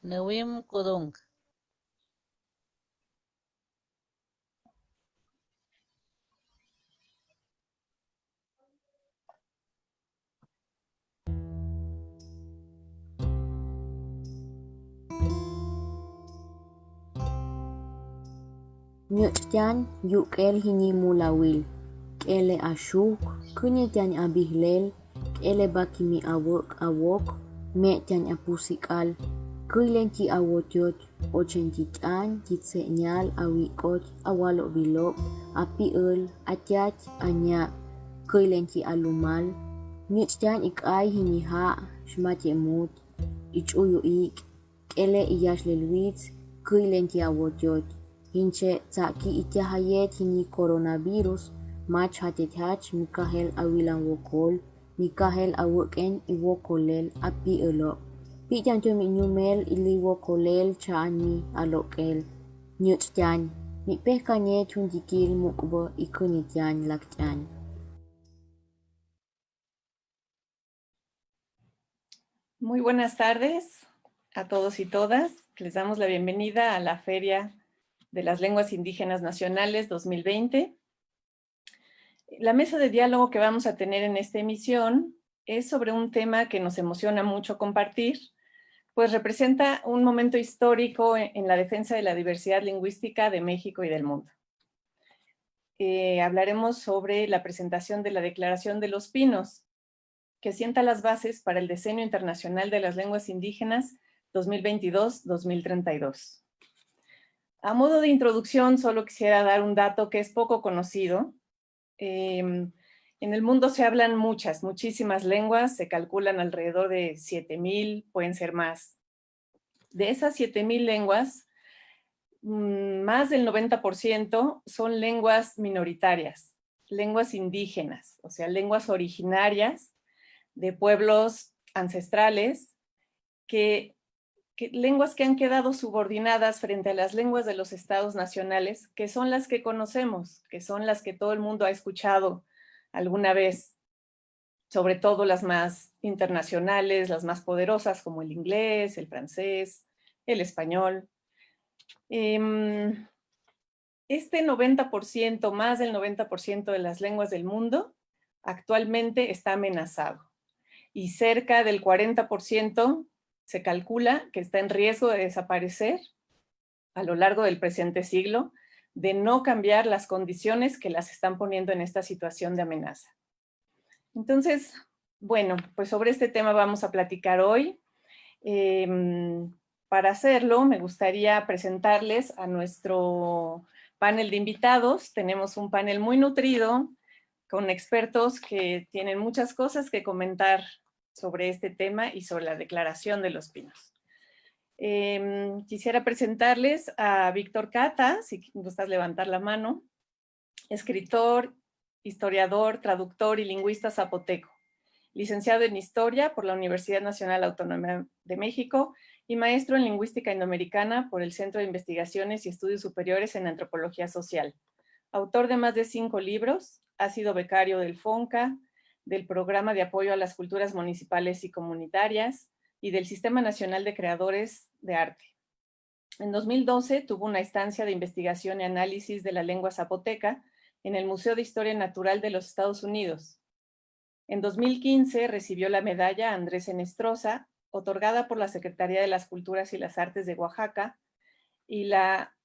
Newim Kudung. Nyutjan yukel hini mulawil. Kele ashuk, kunyejan abihlel, kele bakimi awok, metjan apusikal, kuilenchi awotyot, ochenchichan, chitseñal, awikot, awalo bilok, apiul, atyach, anya, kuilenchi alumal, nyutjan ikay hini ha, shmatyemut, ichuyo ik, kele iyashlelwitz, kuilenchi awotyot. Hinche tsaki ityahayet hini coronavirus, mach hatetach Mikahel awilan wokol, Mikahel awoken iwokolel api elo. Pijan tumi nyumel ili wokolel chaani alokel. Nyut jan, mi pehkanye chunjikil mukbo ikunit jan lakjan. Muy buenas tardes a todos y todas. Les damos la bienvenida a la Feria de las Lenguas Indígenas Nacionales 2020. La mesa de diálogo que vamos a tener en esta emisión es sobre un tema que nos emociona mucho compartir, pues representa un momento histórico en la defensa de la diversidad lingüística de México y del mundo. Hablaremos sobre la presentación de la Declaración de los Pinos, que sienta las bases para el Decenio Internacional de las Lenguas Indígenas 2022-2032. A modo de introducción, solo quisiera dar un dato que es poco conocido. En el mundo se hablan muchísimas lenguas, se calculan alrededor de 7,000, pueden ser más. De esas 7,000 lenguas, más del 90% son lenguas minoritarias, lenguas indígenas, o sea, lenguas originarias de pueblos ancestrales, lenguas que han quedado subordinadas frente a las lenguas de los estados nacionales, que son las que conocemos, que son las que todo el mundo ha escuchado alguna vez, sobre todo las más internacionales, las más poderosas, como el inglés, el francés, el español. Este 90%, más del 90% de las lenguas del mundo, actualmente está amenazado. Y cerca del 40% se calcula que está en riesgo de desaparecer a lo largo del presente siglo, de no cambiar las condiciones que las están poniendo en esta situación de amenaza. Entonces, bueno, pues sobre este tema vamos a platicar hoy. Para hacerlo, me gustaría presentarles a nuestro panel de invitados. Tenemos un panel muy nutrido, con expertos que tienen muchas cosas que comentar sobre este tema y sobre la Declaración de los Pinos. Quisiera presentarles a Víctor Cata, si gustas levantar la mano, escritor, historiador, traductor y lingüista zapoteco, licenciado en Historia por la Universidad Nacional Autónoma de México y maestro en Lingüística Indoamericana por el Centro de Investigaciones y Estudios Superiores en Antropología Social. Autor de más de 5 libros, ha sido becario del FONCA, del Programa de Apoyo a las Culturas Municipales y Comunitarias y del Sistema Nacional de Creadores de Arte. En 2012 tuvo una estancia de investigación y análisis de la lengua zapoteca en el Museo de Historia Natural de los Estados Unidos. En 2015 recibió la medalla Andrés Enestrosa, otorgada por la Secretaría de las Culturas y las Artes de Oaxaca, y la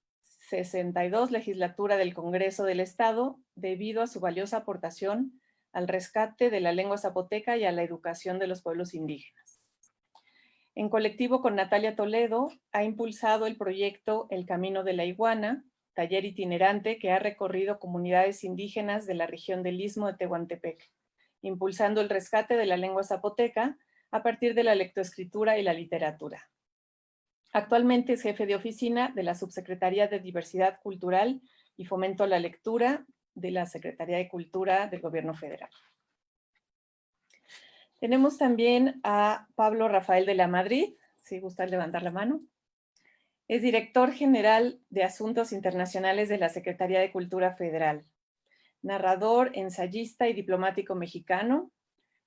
62 legislatura del Congreso del Estado, debido a su valiosa aportación al rescate de la lengua zapoteca y a la educación de los pueblos indígenas. En colectivo con Natalia Toledo, ha impulsado el proyecto El Camino de la Iguana, taller itinerante que ha recorrido comunidades indígenas de la región del Istmo de Tehuantepec, impulsando el rescate de la lengua zapoteca a partir de la lectoescritura y la literatura. Actualmente es jefe de oficina de la Subsecretaría de Diversidad Cultural y Fomento a la Lectura de la Secretaría de Cultura del Gobierno Federal. Tenemos también a Pablo Rafael de la Madrid, si gusta levantar la mano. Es director general de Asuntos Internacionales de la Secretaría de Cultura Federal, narrador, ensayista y diplomático mexicano,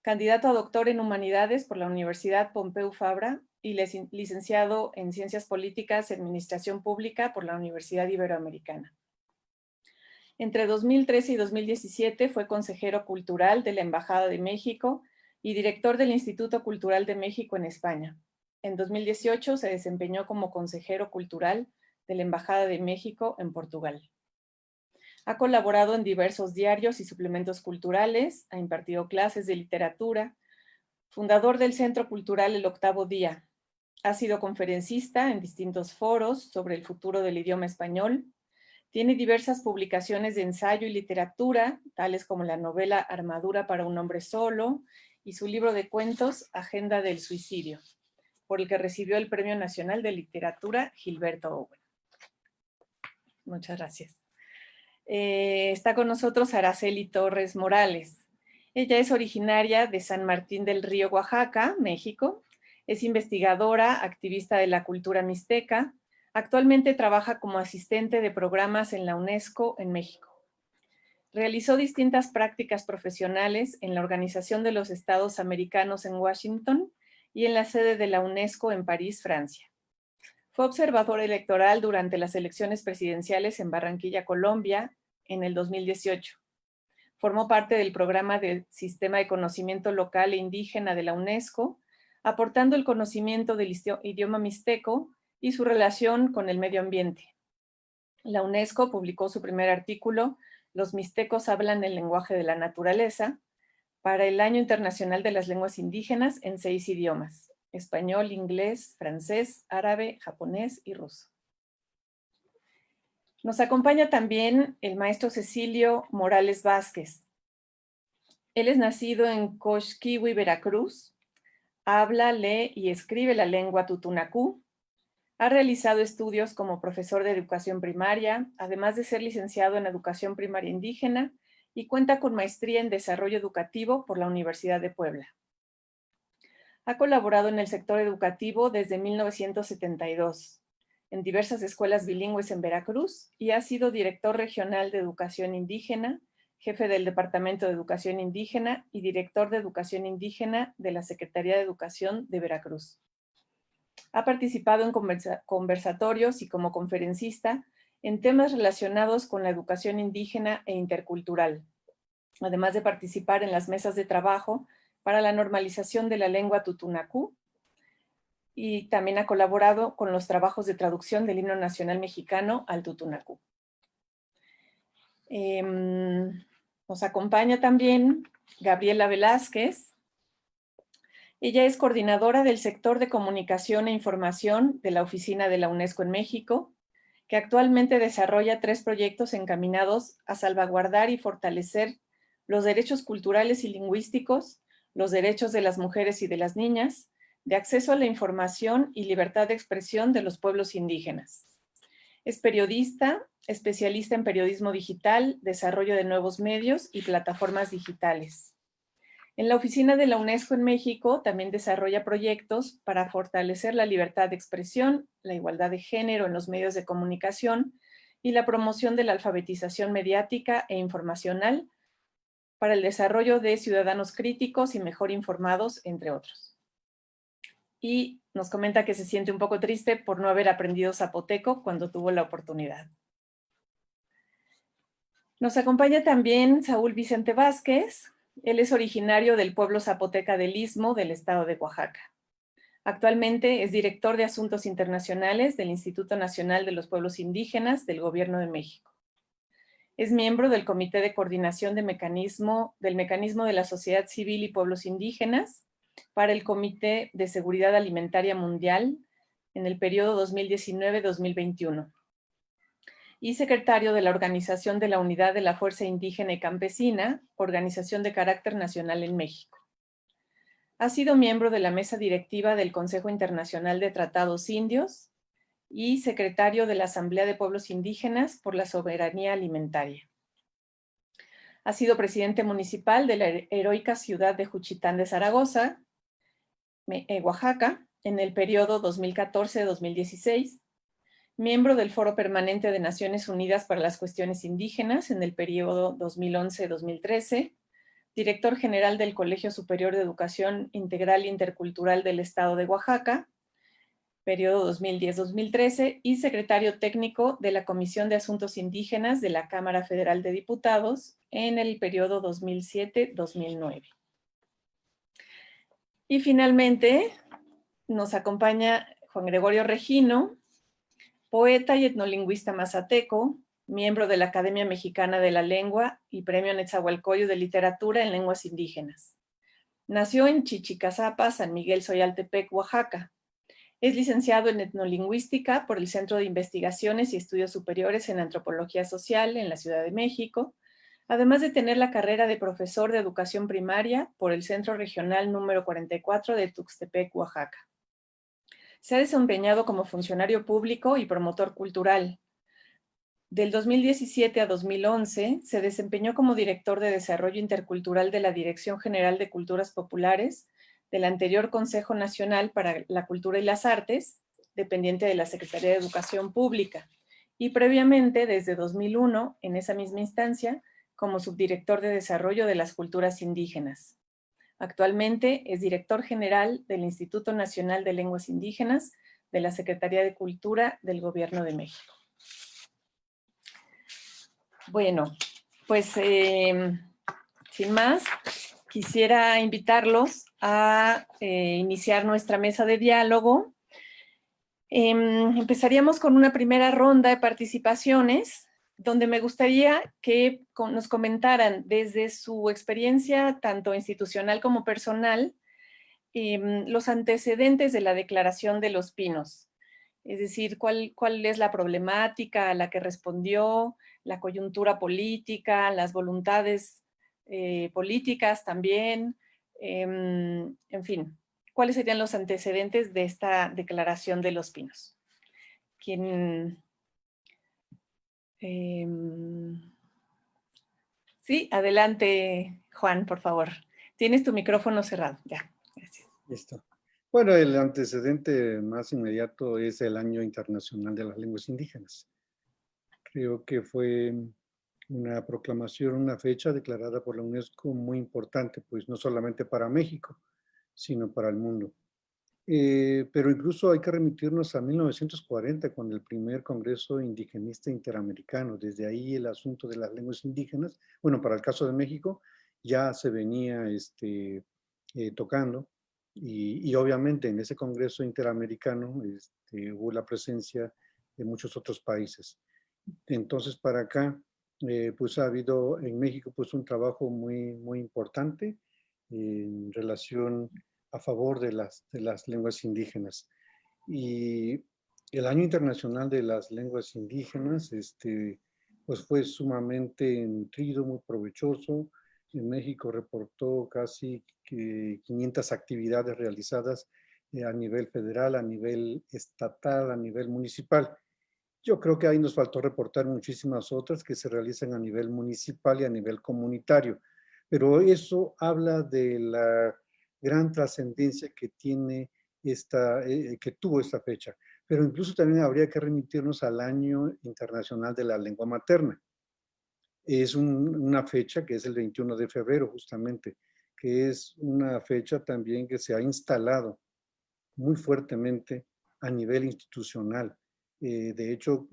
candidato a doctor en Humanidades por la Universidad Pompeu Fabra y licenciado en Ciencias Políticas y Administración Pública por la Universidad Iberoamericana. Entre 2013 y 2017 fue consejero cultural de la Embajada de México y director del Instituto Cultural de México en España. En 2018 se desempeñó como consejero cultural de la Embajada de México en Portugal. Ha colaborado en diversos diarios y suplementos culturales, ha impartido clases de literatura, fundador del Centro Cultural El Octavo Día. Ha sido conferencista en distintos foros sobre el futuro del idioma español. Tiene diversas publicaciones de ensayo y literatura, tales como la novela Armadura para un hombre solo y su libro de cuentos Agenda del suicidio, por el que recibió el Premio Nacional de Literatura Gilberto Owen. Muchas gracias. Está con nosotros Araceli Torres Morales. Ella es originaria de San Martín del Río, Oaxaca, México. Es investigadora, activista de la cultura mixteca. Actualmente trabaja como asistente de programas en la UNESCO en México. Realizó distintas prácticas profesionales en la Organización de los Estados Americanos en Washington y en la sede de la UNESCO en París, Francia. Fue observador electoral durante las elecciones presidenciales en Barranquilla, Colombia, en el 2018. Formó parte del programa de Sistema de Conocimiento Local e Indígena de la UNESCO, aportando el conocimiento del idioma mixteco y su relación con el medio ambiente. La UNESCO publicó su primer artículo, Los mixtecos hablan el lenguaje de la naturaleza, para el Año Internacional de las Lenguas Indígenas en 6 idiomas: español, inglés, francés, árabe, japonés y ruso. Nos acompaña también el maestro Cecilio Morales Vázquez. Él es nacido en Coxquihui, Veracruz. Habla, lee y escribe la lengua tutunacú. Ha realizado estudios como profesor de educación primaria, además de ser licenciado en educación primaria indígena, y cuenta con maestría en desarrollo educativo por la Universidad de Puebla. Ha colaborado en el sector educativo desde 1972, en diversas escuelas bilingües en Veracruz, y ha sido director regional de educación indígena, jefe del Departamento de Educación Indígena y director de Educación Indígena de la Secretaría de Educación de Veracruz. Ha participado en conversatorios y como conferencista en temas relacionados con la educación indígena e intercultural, además de participar en las mesas de trabajo para la normalización de la lengua tutunacú, y también ha colaborado con los trabajos de traducción del himno nacional mexicano al tutunacú. Nos acompaña también Gabriela Velázquez. Ella es coordinadora del sector de comunicación e información de la Oficina de la UNESCO en México, que actualmente desarrolla 3 proyectos encaminados a salvaguardar y fortalecer los derechos culturales y lingüísticos, los derechos de las mujeres y de las niñas, de acceso a la información y libertad de expresión de los pueblos indígenas. Es periodista, especialista en periodismo digital, desarrollo de nuevos medios y plataformas digitales. En la Oficina de la UNESCO en México también desarrolla proyectos para fortalecer la libertad de expresión, la igualdad de género en los medios de comunicación y la promoción de la alfabetización mediática e informacional para el desarrollo de ciudadanos críticos y mejor informados, entre otros. Y nos comenta que se siente un poco triste por no haber aprendido zapoteco cuando tuvo la oportunidad. Nos acompaña también Saúl Vicente Vázquez. Él es originario del pueblo zapoteca del Istmo del estado de Oaxaca. Actualmente es director de Asuntos Internacionales del Instituto Nacional de los Pueblos Indígenas del Gobierno de México. Es miembro del Comité de Coordinación del Mecanismo de la Sociedad Civil y Pueblos Indígenas para el Comité de Seguridad Alimentaria Mundial en el periodo 2019-2021. Y secretario de la Organización de la Unidad de la Fuerza Indígena y Campesina, organización de carácter nacional en México. Ha sido miembro de la mesa directiva del Consejo Internacional de Tratados Indios y secretario de la Asamblea de Pueblos Indígenas por la Soberanía Alimentaria. Ha sido presidente municipal de la heroica ciudad de Juchitán de Zaragoza, Oaxaca, en el periodo 2014-2016, miembro del Foro Permanente de Naciones Unidas para las Cuestiones Indígenas en el periodo 2011-2013, director general del Colegio Superior de Educación Integral e Intercultural del Estado de Oaxaca, periodo 2010-2013, y secretario técnico de la Comisión de Asuntos Indígenas de la Cámara Federal de Diputados en el periodo 2007-2009. Y finalmente nos acompaña Juan Gregorio Regino, poeta y etnolingüista mazateco, miembro de la Academia Mexicana de la Lengua y Premio Netzahualcóyotl de Literatura en Lenguas Indígenas. Nació en Chichicazapa, San Miguel Zoyaltepec, Oaxaca. Es licenciado en etnolingüística por el Centro de Investigaciones y Estudios Superiores en Antropología Social en la Ciudad de México, además de tener la carrera de profesor de educación primaria por el Centro Regional número 44 de Tuxtepec, Oaxaca. Se ha desempeñado como funcionario público y promotor cultural. Del 2017 a 2011 se desempeñó como director de Desarrollo Intercultural de la Dirección General de Culturas Populares del anterior Consejo Nacional para la Cultura y las Artes, dependiente de la Secretaría de Educación Pública, y previamente, desde 2001, en esa misma instancia, como subdirector de Desarrollo de las Culturas Indígenas. Actualmente es director general del Instituto Nacional de Lenguas Indígenas de la Secretaría de Cultura del Gobierno de México. Bueno, pues sin más, quisiera invitarlos a iniciar nuestra mesa de diálogo. Empezaríamos con una primera ronda de participaciones, donde me gustaría que nos comentaran desde su experiencia, tanto institucional como personal, los antecedentes de la Declaración de los Pinos. Es decir, cuál es la problemática a la que respondió, la coyuntura política, las voluntades políticas también, en fin, cuáles serían los antecedentes de esta Declaración de los Pinos. ¿Quién? Sí, adelante, Juan, por favor. Tienes tu micrófono cerrado. Ya, gracias. Listo. Bueno, el antecedente más inmediato es el Año Internacional de las Lenguas Indígenas. Creo que fue una proclamación, una fecha declarada por la UNESCO muy importante, pues no solamente para México, sino para el mundo. Pero incluso hay que remitirnos a 1940, con el primer Congreso Indigenista Interamericano. Desde ahí el asunto de las lenguas indígenas, bueno, para el caso de México, ya se venía tocando. Y obviamente en ese Congreso Interamericano hubo la presencia de muchos otros países. Entonces, para acá, pues ha habido en México pues un trabajo muy, muy importante en relación a favor de las lenguas indígenas. Y el Año Internacional de las Lenguas Indígenas pues fue sumamente nutrido, muy provechoso. En México reportó casi 500 actividades realizadas a nivel federal, a nivel estatal, a nivel municipal. Yo creo que ahí nos faltó reportar muchísimas otras que se realizan a nivel municipal y a nivel comunitario. Pero eso habla de la gran trascendencia que tiene que tuvo esta fecha. Pero incluso también habría que remitirnos al Año Internacional de la Lengua Materna. Es una fecha que es el 21 de febrero justamente, que es una fecha también que se ha instalado muy fuertemente a nivel institucional. De hecho,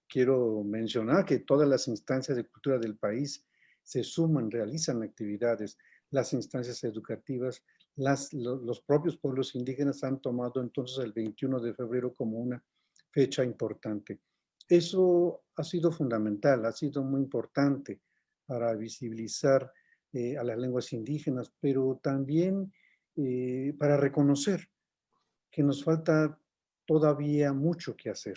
quiero mencionar que todas las instancias de cultura del país se suman, realizan actividades. Las instancias educativas, los propios pueblos indígenas han tomado entonces el 21 de febrero como una fecha importante. Eso ha sido fundamental, ha sido muy importante para visibilizar a las lenguas indígenas, pero también para reconocer que nos falta todavía mucho que hacer,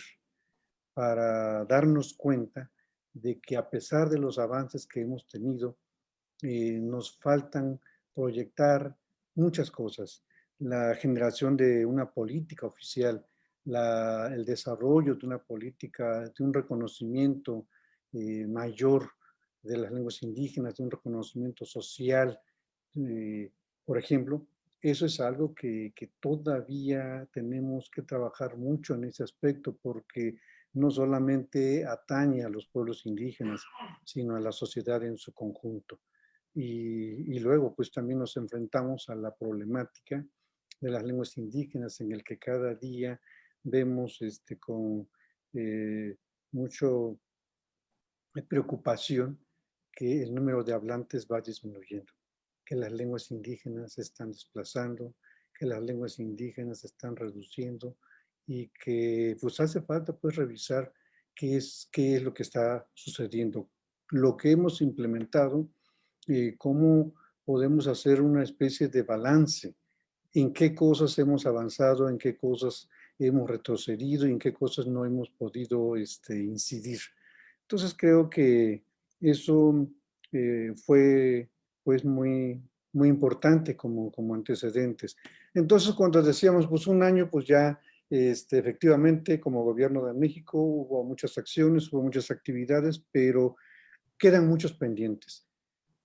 para darnos cuenta de que a pesar de los avances que hemos tenido, nos faltan proyectar muchas cosas. La generación de una política oficial, el desarrollo de una política, de un reconocimiento mayor de las lenguas indígenas, de un reconocimiento social, por ejemplo. Eso es algo que todavía tenemos que trabajar mucho en ese aspecto, porque no solamente atañe a los pueblos indígenas, sino a la sociedad en su conjunto. y luego pues también nos enfrentamos a la problemática de las lenguas indígenas, en el que cada día vemos con mucho preocupación que el número de hablantes va disminuyendo, que las lenguas indígenas se están desplazando, que las lenguas indígenas se están reduciendo y que pues hace falta pues revisar qué es lo que está sucediendo, lo que hemos implementado, cómo podemos hacer una especie de balance, en qué cosas hemos avanzado, en qué cosas hemos retrocedido, en qué cosas no hemos podido incidir. Entonces creo que eso fue pues muy importante como antecedentes. Entonces cuando decíamos pues un año, pues ya efectivamente como gobierno de México hubo muchas acciones, hubo muchas actividades, pero quedan muchos pendientes.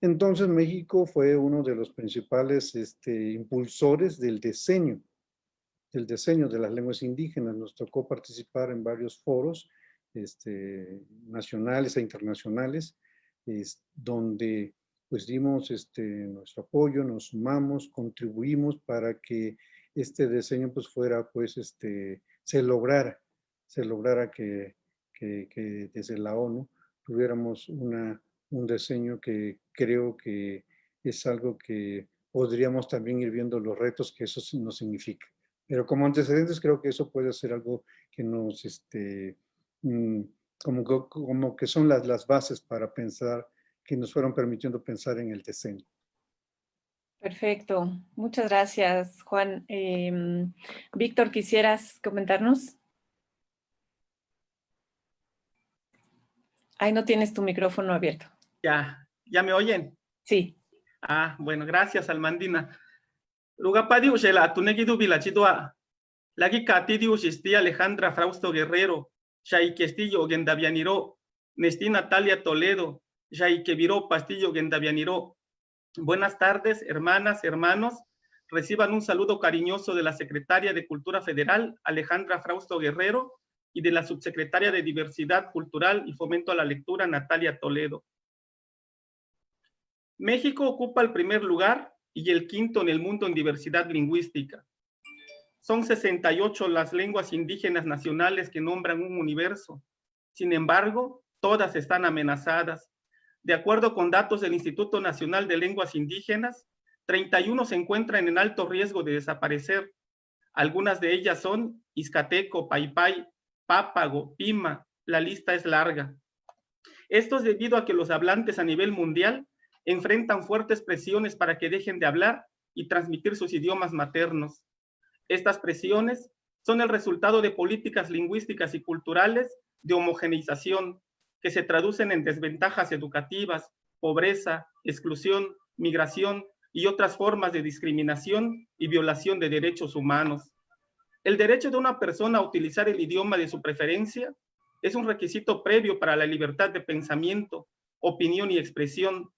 Entonces México fue uno de los principales impulsores del diseño de las lenguas indígenas. Nos tocó participar en varios foros nacionales e internacionales, donde pues dimos nuestro apoyo, nos sumamos, contribuimos para que este diseño pues fuera, pues se lograra que desde la ONU tuviéramos un diseño que creo que es algo que podríamos también ir viendo los retos que eso nos significa. Pero como antecedentes creo que eso puede ser algo que nos, como que son las bases para pensar, que nos fueron permitiendo pensar en el diseño. Perfecto. Muchas gracias, Juan. Víctor, ¿quisieras comentarnos? Ahí no tienes tu micrófono abierto. ¿Ya me oyen? Sí. Bueno, gracias, Almandina. Lugapadi Ushela, Tunegidu Vilachidua, Lagi Katidi Ushistia Alejandra Frausto Guerrero, Shai Castillo Gendavianiro, Nesti Natalia Toledo, Shai Queviro Pastillo Gendavianiro. Buenas tardes, hermanas, hermanos. Reciban un saludo cariñoso de la Secretaria de Cultura Federal, Alejandra Frausto Guerrero, y de la Subsecretaria de Diversidad Cultural y Fomento a la Lectura, Natalia Toledo. México ocupa el primer lugar y el quinto en el mundo en diversidad lingüística. Son 68 las lenguas indígenas nacionales que nombran un universo. Sin embargo, todas están amenazadas. De acuerdo con datos del Instituto Nacional de Lenguas Indígenas, 31 se encuentran en alto riesgo de desaparecer. Algunas de ellas son Izcateco, Paypay, Pápago, Pima. La lista es larga. Esto es debido a que los hablantes a nivel mundial enfrentan fuertes presiones para que dejen de hablar y transmitir sus idiomas maternos. Estas presiones son el resultado de políticas lingüísticas y culturales de homogeneización que se traducen en desventajas educativas, pobreza, exclusión, migración y otras formas de discriminación y violación de derechos humanos. El derecho de una persona a utilizar el idioma de su preferencia es un requisito previo para la libertad de pensamiento, opinión y expresión,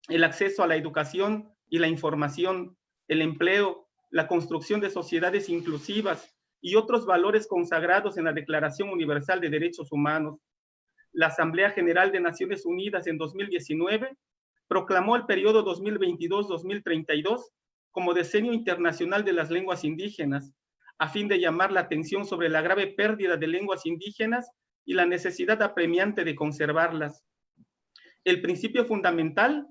el acceso a la educación y la información, el empleo, la construcción de sociedades inclusivas y otros valores consagrados en la Declaración Universal de Derechos Humanos. La Asamblea General de Naciones Unidas en 2019 proclamó el periodo 2022-2032 como Decenio Internacional de las Lenguas Indígenas, a fin de llamar la atención sobre la grave pérdida de lenguas indígenas y la necesidad apremiante de conservarlas. El principio fundamental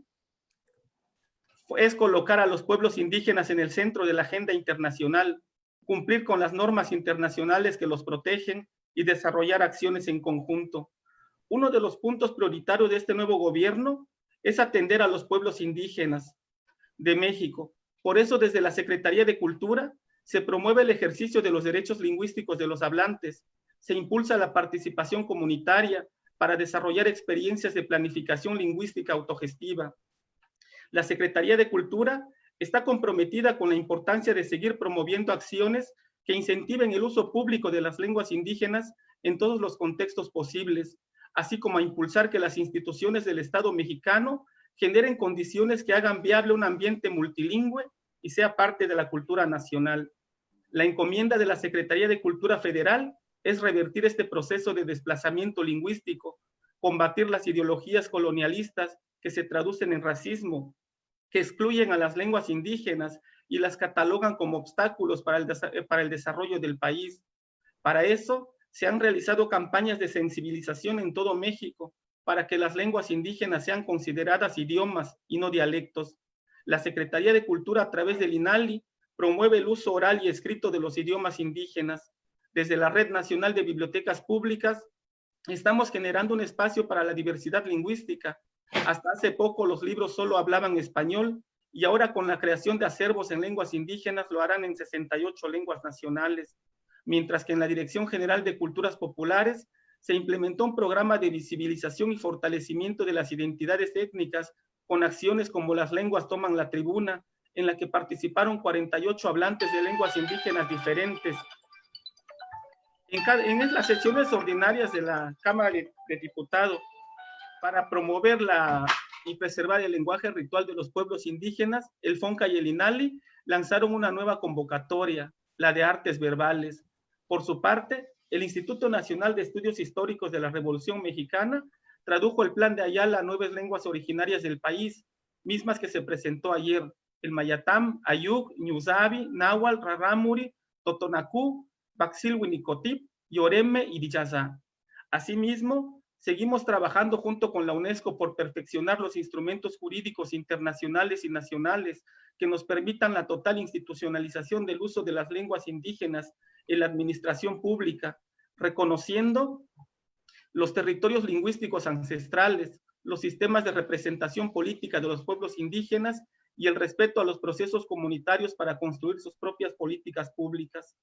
es colocar a los pueblos indígenas en el centro de la agenda internacional, cumplir con las normas internacionales que los protegen y desarrollar acciones en conjunto. Uno de los puntos prioritarios de este nuevo gobierno es atender a los pueblos indígenas de México. Por eso, desde la Secretaría de Cultura, se promueve el ejercicio de los derechos lingüísticos de los hablantes, se impulsa la participación comunitaria para desarrollar experiencias de planificación lingüística autogestiva. La Secretaría de Cultura está comprometida con la importancia de seguir promoviendo acciones que incentiven el uso público de las lenguas indígenas en todos los contextos posibles, así como a impulsar que las instituciones del Estado mexicano generen condiciones que hagan viable un ambiente multilingüe y sea parte de la cultura nacional. La encomienda de la Secretaría de Cultura Federal es revertir este proceso de desplazamiento lingüístico, combatir las ideologías colonialistas que se traducen en racismo, que excluyen a las lenguas indígenas y las catalogan como obstáculos para el desarrollo del país. Para eso, se han realizado campañas de sensibilización en todo México para que las lenguas indígenas sean consideradas idiomas y no dialectos. La Secretaría de Cultura, a través del INALI, promueve el uso oral y escrito de los idiomas indígenas. Desde la Red Nacional de Bibliotecas Públicas, estamos generando un espacio para la diversidad lingüística. Hasta hace poco los libros solo hablaban español y ahora con la creación de acervos en lenguas indígenas lo harán en 68 lenguas nacionales. Mientras que en la Dirección General de Culturas Populares se implementó un programa de visibilización y fortalecimiento de las identidades étnicas con acciones como Las Lenguas Toman la Tribuna, en la que participaron 48 hablantes de lenguas indígenas diferentes. En las sesiones ordinarias de la Cámara de Diputados, para promover y preservar el lenguaje ritual de los pueblos indígenas, el FONCA y el INALI lanzaron una nueva convocatoria, la de artes verbales. Por su parte, el Instituto Nacional de Estudios Históricos de la Revolución Mexicana tradujo el Plan de Ayala a 9 lenguas originarias del país, mismas que se presentó ayer: el Mayatam, Ayuk, Ñuzabi, Náhuatl, Rarámuri, Totonacú, Baxilhuinicotip, Yoreme y Diyazá. Asimismo, seguimos trabajando junto con la UNESCO por perfeccionar los instrumentos jurídicos internacionales y nacionales que nos permitan la total institucionalización del uso de las lenguas indígenas en la administración pública, reconociendo los territorios lingüísticos ancestrales, los sistemas de representación política de los pueblos indígenas y el respeto a los procesos comunitarios para construir sus propias políticas públicas.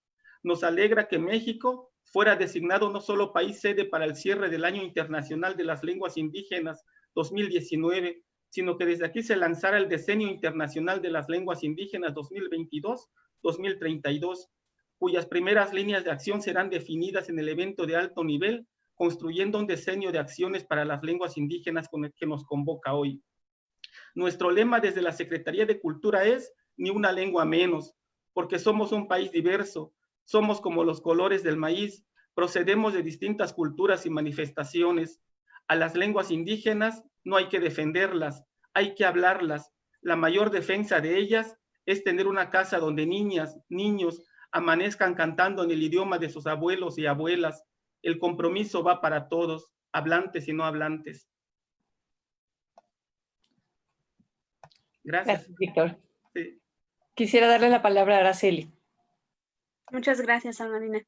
Nos alegra que México fuera designado no solo país sede para el cierre del Año Internacional de las Lenguas Indígenas 2019, sino que desde aquí se lanzara el Decenio Internacional de las Lenguas Indígenas 2022-2032, cuyas primeras líneas de acción serán definidas en el evento de alto nivel, construyendo un decenio de acciones para las lenguas indígenas con el que nos convoca hoy. Nuestro lema desde la Secretaría de Cultura es "Ni una lengua menos", porque somos un país diverso, somos como los colores del maíz, procedemos de distintas culturas y manifestaciones. A las lenguas indígenas no hay que defenderlas, hay que hablarlas. La mayor defensa de ellas es tener una casa donde niñas, niños amanezcan cantando en el idioma de sus abuelos y abuelas. El compromiso va para todos, hablantes y no hablantes. Gracias. Gracias, Víctor. Sí. Quisiera darle la palabra a Araceli. Muchas gracias, Almarina.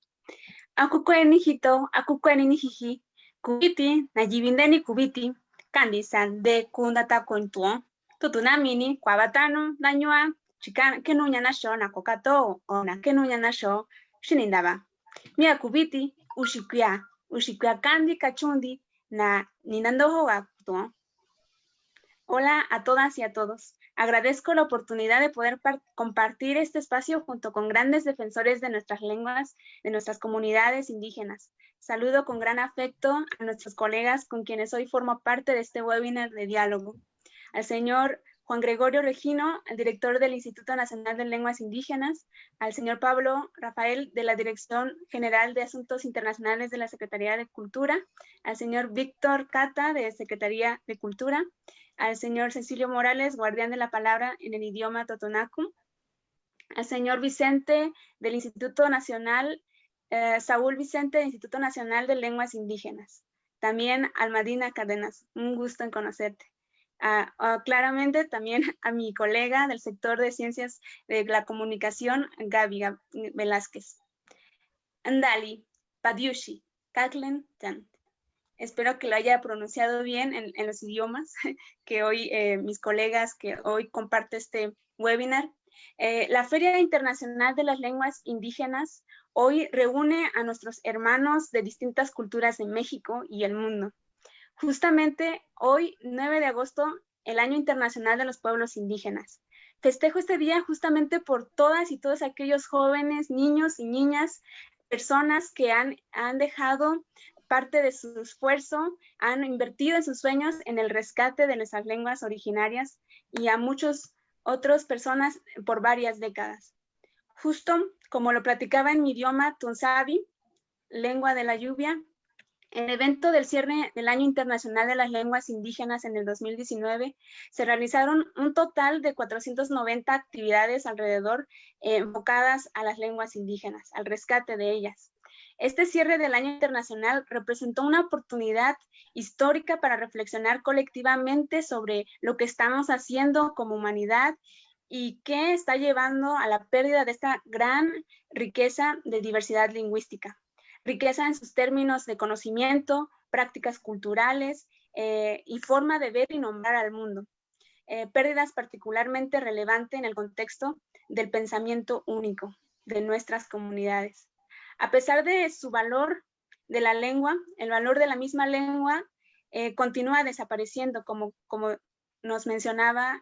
Akukueni hito, akukueni nijiji, kubiti, najibindeni kubiti, kandisan de kundata kontuon, tutunamini, kwabatano, nanyua, chikan, kenunya nasho, nakokato, o na kenunya nasho, shinindaba. Mia kubiti, ushikuya kandi kachundi, na ninandoho waktuon. Hola a todas y a todos. Agradezco la oportunidad de poder compartir este espacio junto con grandes defensores de nuestras lenguas, de nuestras comunidades indígenas. Saludo con gran afecto a nuestros colegas con quienes hoy formo parte de este webinar de diálogo. Al señor Juan Gregorio Regino, el director del Instituto Nacional de Lenguas Indígenas, al señor Pablo Rafael de la Dirección General de Asuntos Internacionales de la Secretaría de Cultura, al señor Víctor Cata de Secretaría de Cultura, al señor Cecilio Morales, guardián de la palabra en el idioma totonacu, al señor Vicente del Instituto Nacional, Saúl Vicente del Instituto Nacional de Lenguas Indígenas, también Almadina Cadenas, un gusto en conocerte. Claramente también a mi colega del sector de Ciencias de la Comunicación, Gaby Velázquez. Andali, Padiushi, Kaklen, Tant. Espero que lo haya pronunciado bien en los idiomas que hoy mis colegas que hoy comparte este webinar. La Feria Internacional de las Lenguas Indígenas hoy reúne a nuestros hermanos de distintas culturas en México y el mundo. Justamente hoy, 9 de agosto, el Año Internacional de los Pueblos Indígenas. Festejo este día justamente por todas y todos aquellos jóvenes, niños y niñas, personas que han dejado parte de su esfuerzo, han invertido en sus sueños en el rescate de nuestras lenguas originarias y a muchas otras personas por varias décadas. Justo como lo platicaba en mi idioma Tunsabi, lengua de la lluvia, En el evento del cierre del Año Internacional de las Lenguas Indígenas en el 2019, se realizaron un total de 490 actividades alrededor enfocadas a las lenguas indígenas, al rescate de ellas. Este cierre del Año Internacional representó una oportunidad histórica para reflexionar colectivamente sobre lo que estamos haciendo como humanidad y qué está llevando a la pérdida de esta gran riqueza de diversidad lingüística. Riqueza en sus términos de conocimiento, prácticas culturales y forma de ver y nombrar al mundo. Pérdidas particularmente relevantes en el contexto del pensamiento único de nuestras comunidades. A pesar de su valor de la lengua, el valor de la misma lengua continúa desapareciendo, como nos mencionaba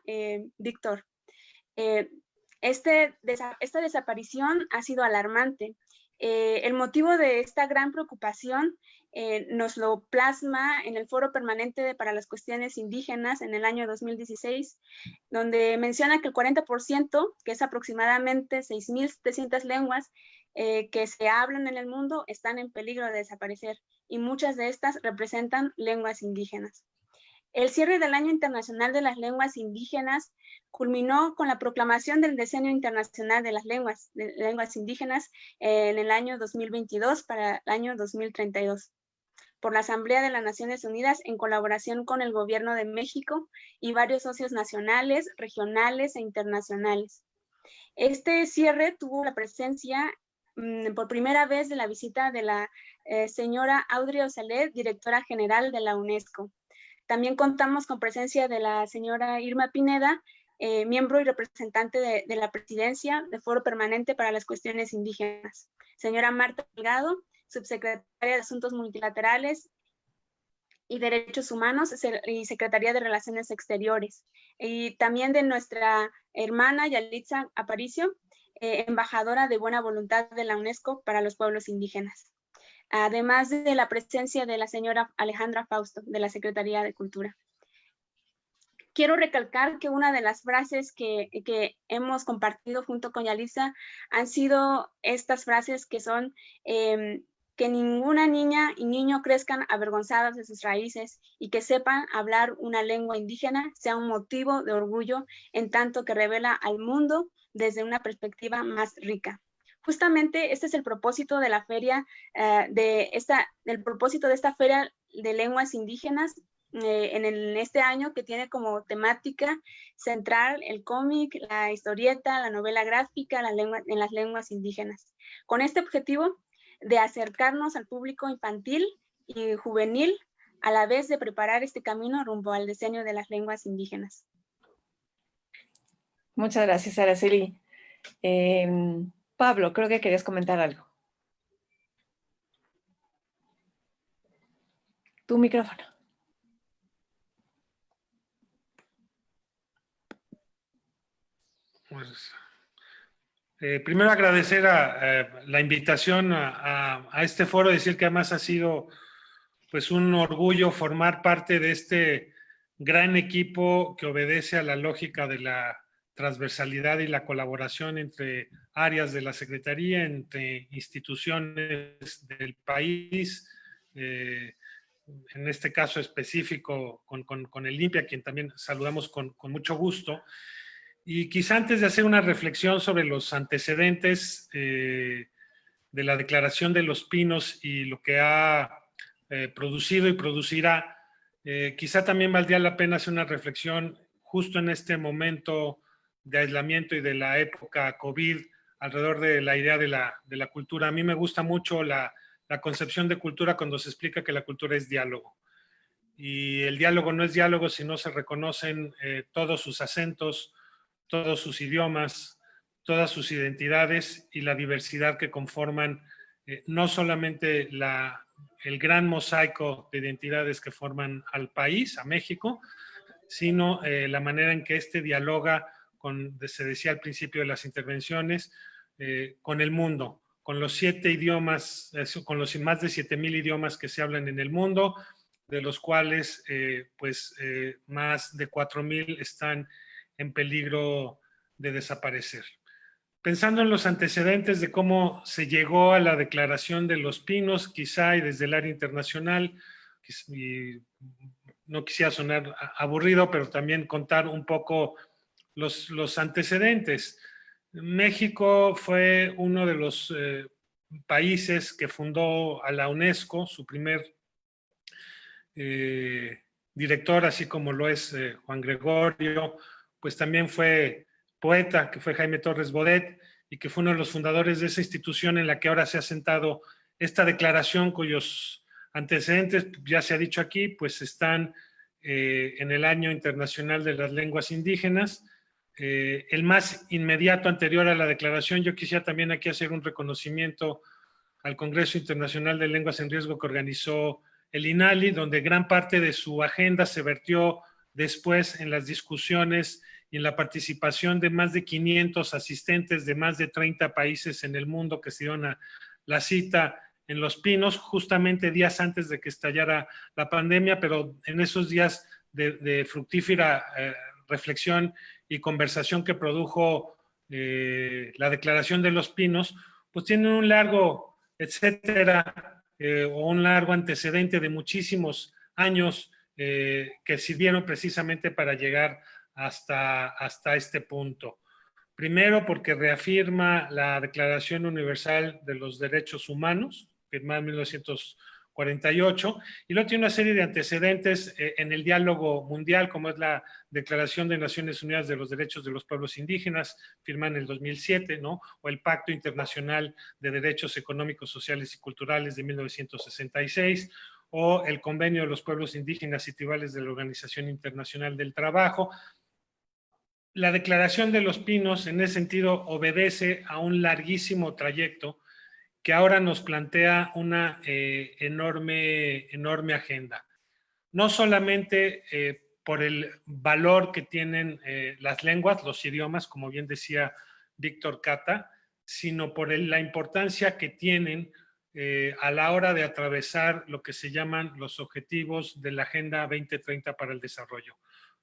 Víctor. Esta desaparición ha sido alarmante. El motivo de esta gran preocupación nos lo plasma en el Foro Permanente para las Cuestiones Indígenas en el año 2016, donde menciona que el 40%, que es aproximadamente 6.700 lenguas que se hablan en el mundo, están en peligro de desaparecer, y muchas de estas representan lenguas indígenas. El cierre del Año Internacional de las Lenguas Indígenas culminó con la proclamación del Decenio Internacional de las Lenguas Indígenas en el año 2022 para el año 2032 por la Asamblea de las Naciones Unidas en colaboración con el Gobierno de México y varios socios nacionales, regionales e internacionales. Este cierre tuvo la presencia por primera vez de la visita de la señora Audrey Ocellet, directora general de la UNESCO. También contamos con presencia de la señora Irma Pineda, miembro y representante de la presidencia del Foro Permanente para las Cuestiones Indígenas. Señora Marta Delgado, subsecretaria de Asuntos Multilaterales y Derechos Humanos y Secretaría de Relaciones Exteriores. Y también de nuestra hermana Yalitza Aparicio, embajadora de buena voluntad de la UNESCO para los pueblos indígenas. Además de la presencia de la señora Alejandra Fausto, de la Secretaría de Cultura. Quiero recalcar que una de las frases que hemos compartido junto con Yalitza han sido estas frases que son que ninguna niña y niño crezcan avergonzados de sus raíces y que sepan hablar una lengua indígena sea un motivo de orgullo en tanto que revela al mundo desde una perspectiva más rica. Justamente este es el propósito de la feria, el propósito de esta feria de lenguas indígenas en este año, que tiene como temática central el cómic, la historieta, la novela gráfica en las lenguas indígenas. Con este objetivo de acercarnos al público infantil y juvenil, a la vez de preparar este camino rumbo al diseño de las lenguas indígenas. Muchas gracias, Araceli. Pablo, creo que querías comentar algo. Tu micrófono. Pues, primero agradecer la invitación a este foro, decir que además ha sido pues un orgullo formar parte de este gran equipo que obedece a la lógica de la transversalidad y la colaboración entre áreas de la Secretaría, entre instituciones del país, en este caso específico con el INPI, a quien también saludamos con mucho gusto. Y quizá antes de hacer una reflexión sobre los antecedentes de la Declaración de los Pinos y lo que ha producido y producirá, quizá también valdría la pena hacer una reflexión justo en este momento de aislamiento y de la época COVID alrededor de la idea de la cultura. A mí me gusta mucho la concepción de cultura cuando se explica que la cultura es diálogo. Y el diálogo no es diálogo si no se reconocen todos sus acentos, todos sus idiomas, todas sus identidades y la diversidad que conforman no solamente el gran mosaico de identidades que forman al país, a México, sino la manera en que este dialoga se decía al principio de las intervenciones, con el mundo, con los 7 idiomas, con los más de 7,000 idiomas que se hablan en el mundo, de los cuales más de 4,000 están en peligro de desaparecer. pensando en los antecedentes de cómo se llegó a la Declaración de los Pinos, quizá y desde el área internacional, y no quisiera sonar aburrido, pero también contar un poco los antecedentes. México fue uno de los países que fundó a la UNESCO, su primer director, así como lo es Juan Gregorio, pues también fue poeta, que fue Jaime Torres Bodet, y que fue uno de los fundadores de esa institución en la que ahora se ha sentado esta declaración, cuyos antecedentes, ya se ha dicho aquí, pues están en el Año Internacional de las Lenguas Indígenas. El más inmediato anterior a la declaración, yo quisiera también aquí hacer un reconocimiento al Congreso Internacional de Lenguas en Riesgo que organizó el INALI, donde gran parte de su agenda se vertió después en las discusiones y en la participación de más de 500 asistentes de más de 30 países en el mundo que se dieron a la cita en Los Pinos, justamente días antes de que estallara la pandemia, pero en esos días de fructífera reflexión y conversación que produjo la Declaración de Los Pinos, pues tiene un largo, etcétera, o un largo antecedente de muchísimos años que sirvieron precisamente para llegar hasta este punto. Primero, porque reafirma la Declaración Universal de los Derechos Humanos, firmada en 1948, y luego tiene una serie de antecedentes en el diálogo mundial, como es la Declaración de Naciones Unidas de los Derechos de los Pueblos Indígenas, firmada en el 2007, ¿no? O el Pacto Internacional de Derechos Económicos, Sociales y Culturales de 1966, o el Convenio de los Pueblos Indígenas y Tribales de la Organización Internacional del Trabajo. La Declaración de los Pinos, en ese sentido, obedece a un larguísimo trayecto que ahora nos plantea una enorme agenda. No solamente por el valor que tienen las lenguas, los idiomas, como bien decía Víctor Cata, sino por la importancia que tienen a la hora de atravesar lo que se llaman los objetivos de la Agenda 2030 para el desarrollo.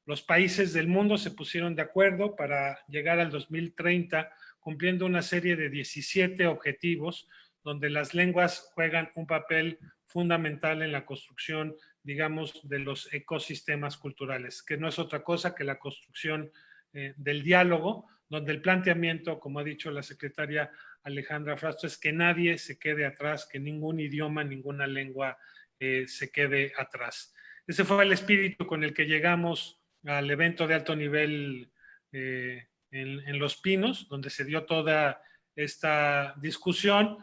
Los países del mundo se pusieron de acuerdo para llegar al 2030 cumpliendo una serie de 17 objetivos donde las lenguas juegan un papel fundamental en la construcción, digamos, de los ecosistemas culturales, que no es otra cosa que la construcción del diálogo, donde el planteamiento, como ha dicho la secretaria Alejandra Frausto, es que nadie se quede atrás, que ningún idioma, ninguna lengua se quede atrás. Ese fue el espíritu con el que llegamos al evento de alto nivel en Los Pinos, donde se dio toda esta discusión,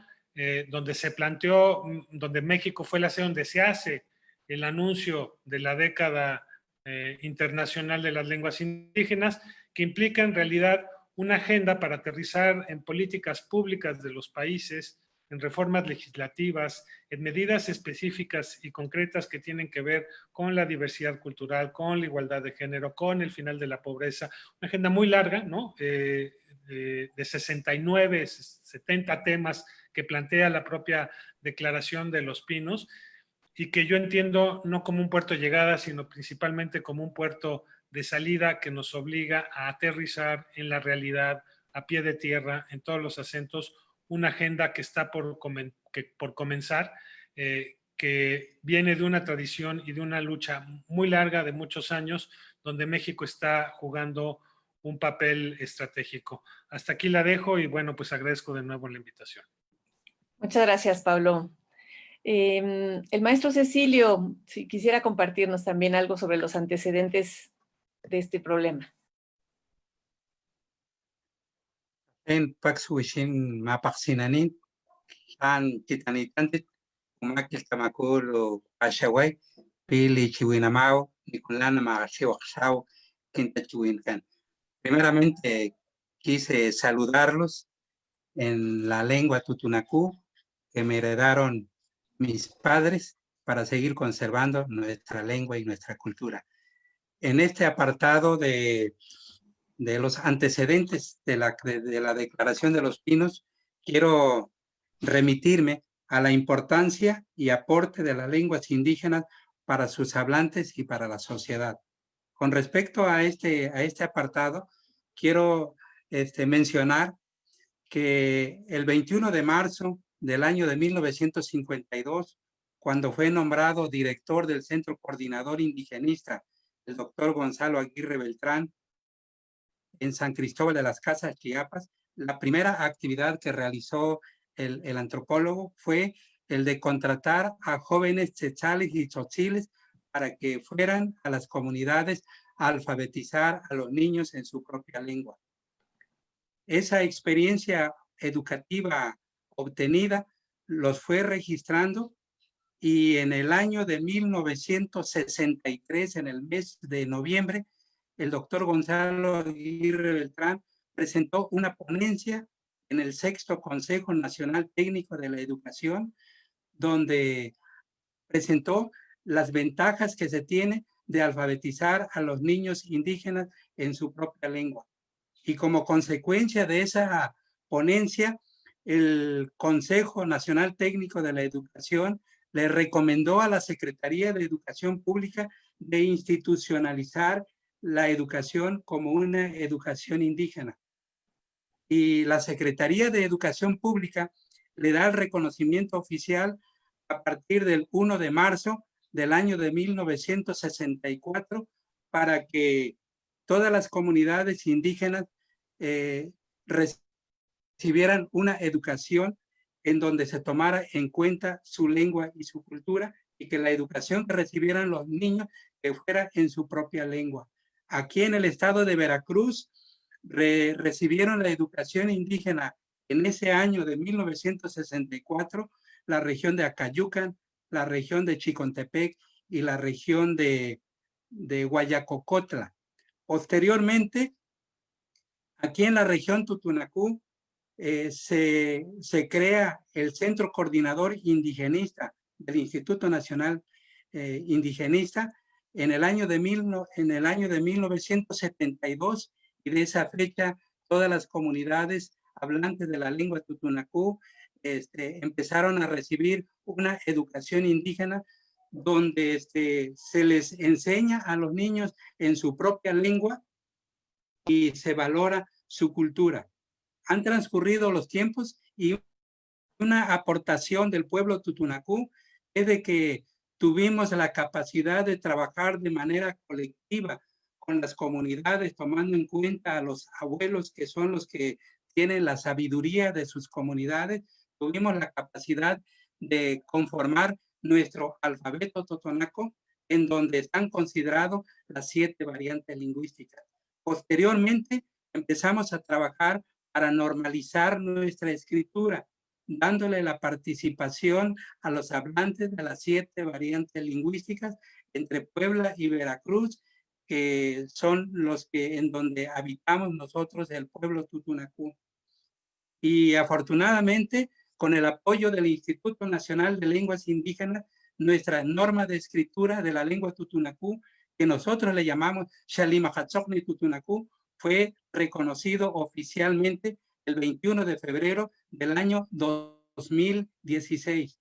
donde se planteó, donde México fue la sede donde se hace el anuncio de la década internacional de las lenguas indígenas, que implica en realidad una agenda para aterrizar en políticas públicas de los países, en reformas legislativas, en medidas específicas y concretas que tienen que ver con la diversidad cultural, con la igualdad de género, con el final de la pobreza. Una agenda muy larga, ¿no? De 69, 70 temas que plantea la propia Declaración de los Pinos y que yo entiendo no como un puerto de llegada, sino principalmente como un puerto de salida que nos obliga a aterrizar en la realidad, a pie de tierra, en todos los acentos, una agenda que está por comenzar, que viene de una tradición y de una lucha muy larga de muchos años, donde México está jugando un papel estratégico. Hasta aquí la dejo y bueno, pues agradezco de nuevo la invitación. Muchas gracias, Pablo. El maestro Cecilio, si quisiera compartirnos también algo sobre los antecedentes de este problema. En Paxuishin Mapaxinanin, Tan Titanitantit, Umakil Tamakulo, Ashaway, Pili Chiwinamao, Nicolana Magasiwaxao, Quinta Chiwincan. Primeramente, quise saludarlos en la lengua tutunacú que me heredaron mis padres para seguir conservando nuestra lengua y nuestra cultura. En este apartado de los antecedentes de la Declaración de los Pinos, quiero remitirme a la importancia y aporte de las lenguas indígenas para sus hablantes y para la sociedad. Con respecto a este apartado, quiero mencionar que el 21 de marzo del año de 1952, cuando fue nombrado director del Centro Coordinador Indigenista, el doctor Gonzalo Aguirre Beltrán, en San Cristóbal de las Casas, Chiapas, la primera actividad que realizó el antropólogo fue el de contratar a jóvenes tzetzales y tzotziles para que fueran a las comunidades a alfabetizar a los niños en su propia lengua. Esa experiencia educativa obtenida los fue registrando y en el año de 1963, en el mes de noviembre, el doctor Gonzalo Aguirre Beltrán presentó una ponencia en el 6º Consejo Nacional Técnico de la Educación, donde presentó las ventajas que se tiene de alfabetizar a los niños indígenas en su propia lengua. Y como consecuencia de esa ponencia, el Consejo Nacional Técnico de la Educación le recomendó a la Secretaría de Educación Pública de institucionalizar la educación como una educación indígena. Y la Secretaría de Educación Pública le da el reconocimiento oficial a partir del 1 de marzo del año de 1964 para que todas las comunidades indígenas recibieran una educación en donde se tomara en cuenta su lengua y su cultura y que la educación que recibieran los niños que fuera en su propia lengua. Aquí en el estado de Veracruz recibieron la educación indígena en ese año de 1964 la región de Acayucan, la región de Chicontepec y la región de Guayacocotla. Posteriormente, aquí en la región Tutunacú, se crea el Centro Coordinador Indigenista del Instituto Nacional Indigenista en el año de 1972, y de esa fecha todas las comunidades hablantes de la lengua Tutunacú empezaron a recibir una educación indígena donde se les enseña a los niños en su propia lengua y se valora su cultura. Han transcurrido los tiempos y una aportación del pueblo Tutunacú es de que tuvimos la capacidad de trabajar de manera colectiva con las comunidades, tomando en cuenta a los abuelos que son los que tienen la sabiduría de sus comunidades. Tuvimos la capacidad de conformar nuestro alfabeto totonaco, en donde están considerados las 7 variantes lingüísticas. Posteriormente, empezamos a trabajar para normalizar nuestra escritura, dándole la participación a los hablantes de las 7 variantes lingüísticas entre Puebla y Veracruz, que son los que en donde habitamos nosotros, el pueblo Tutunacú. Y afortunadamente, con el apoyo del Instituto Nacional de Lenguas Indígenas, nuestra norma de escritura de la lengua Tutunacú, que nosotros le llamamos Xalimahatzocni Tutunacú, fue reconocido oficialmente el 21 de febrero del año 2016.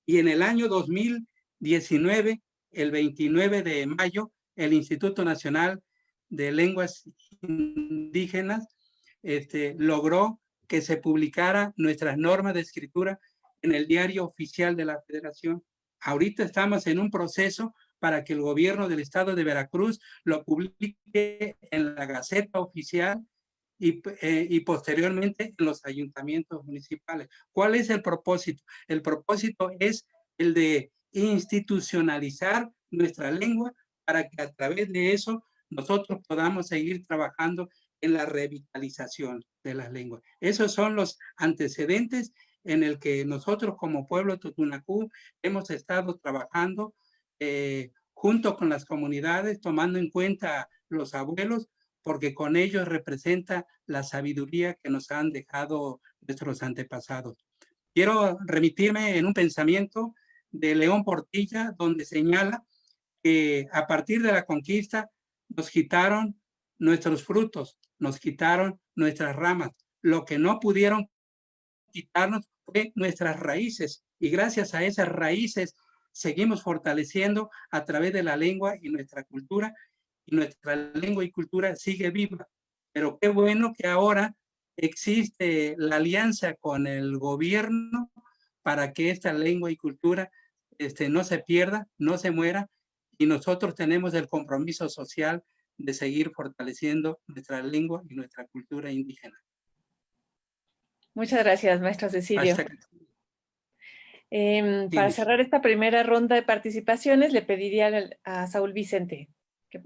Y en el año 2019, el 29 de mayo, el Instituto Nacional de Lenguas Indígenas logró que se publicara nuestras normas de escritura en el diario oficial de la Federación. Ahorita estamos en un proceso para que el gobierno del estado de Veracruz lo publique en la Gaceta Oficial y posteriormente en los ayuntamientos municipales. ¿Cuál es el propósito? El propósito es el de institucionalizar nuestra lengua para que a través de eso nosotros podamos seguir trabajando en la revitalización de las lenguas. Esos son los antecedentes en el que nosotros como pueblo Tutunacú hemos estado trabajando junto con las comunidades, tomando en cuenta los abuelos, porque con ellos representa la sabiduría que nos han dejado nuestros antepasados. Quiero remitirme en un pensamiento de León Portilla, donde señala que a partir de la conquista nos quitaron nuestros frutos, nos quitaron nuestras ramas. Lo que no pudieron quitarnos fue nuestras raíces, y gracias a esas raíces seguimos fortaleciendo a través de la lengua y nuestra cultura, y nuestra lengua y cultura sigue viva. Pero qué bueno que ahora existe la alianza con el gobierno para que esta lengua y cultura no se pierda, no se muera, y nosotros tenemos el compromiso social de seguir fortaleciendo nuestra lengua y nuestra cultura indígena. Muchas gracias, maestra Cecilio. Para cerrar esta primera ronda de participaciones, le pediría a Saúl Vicente que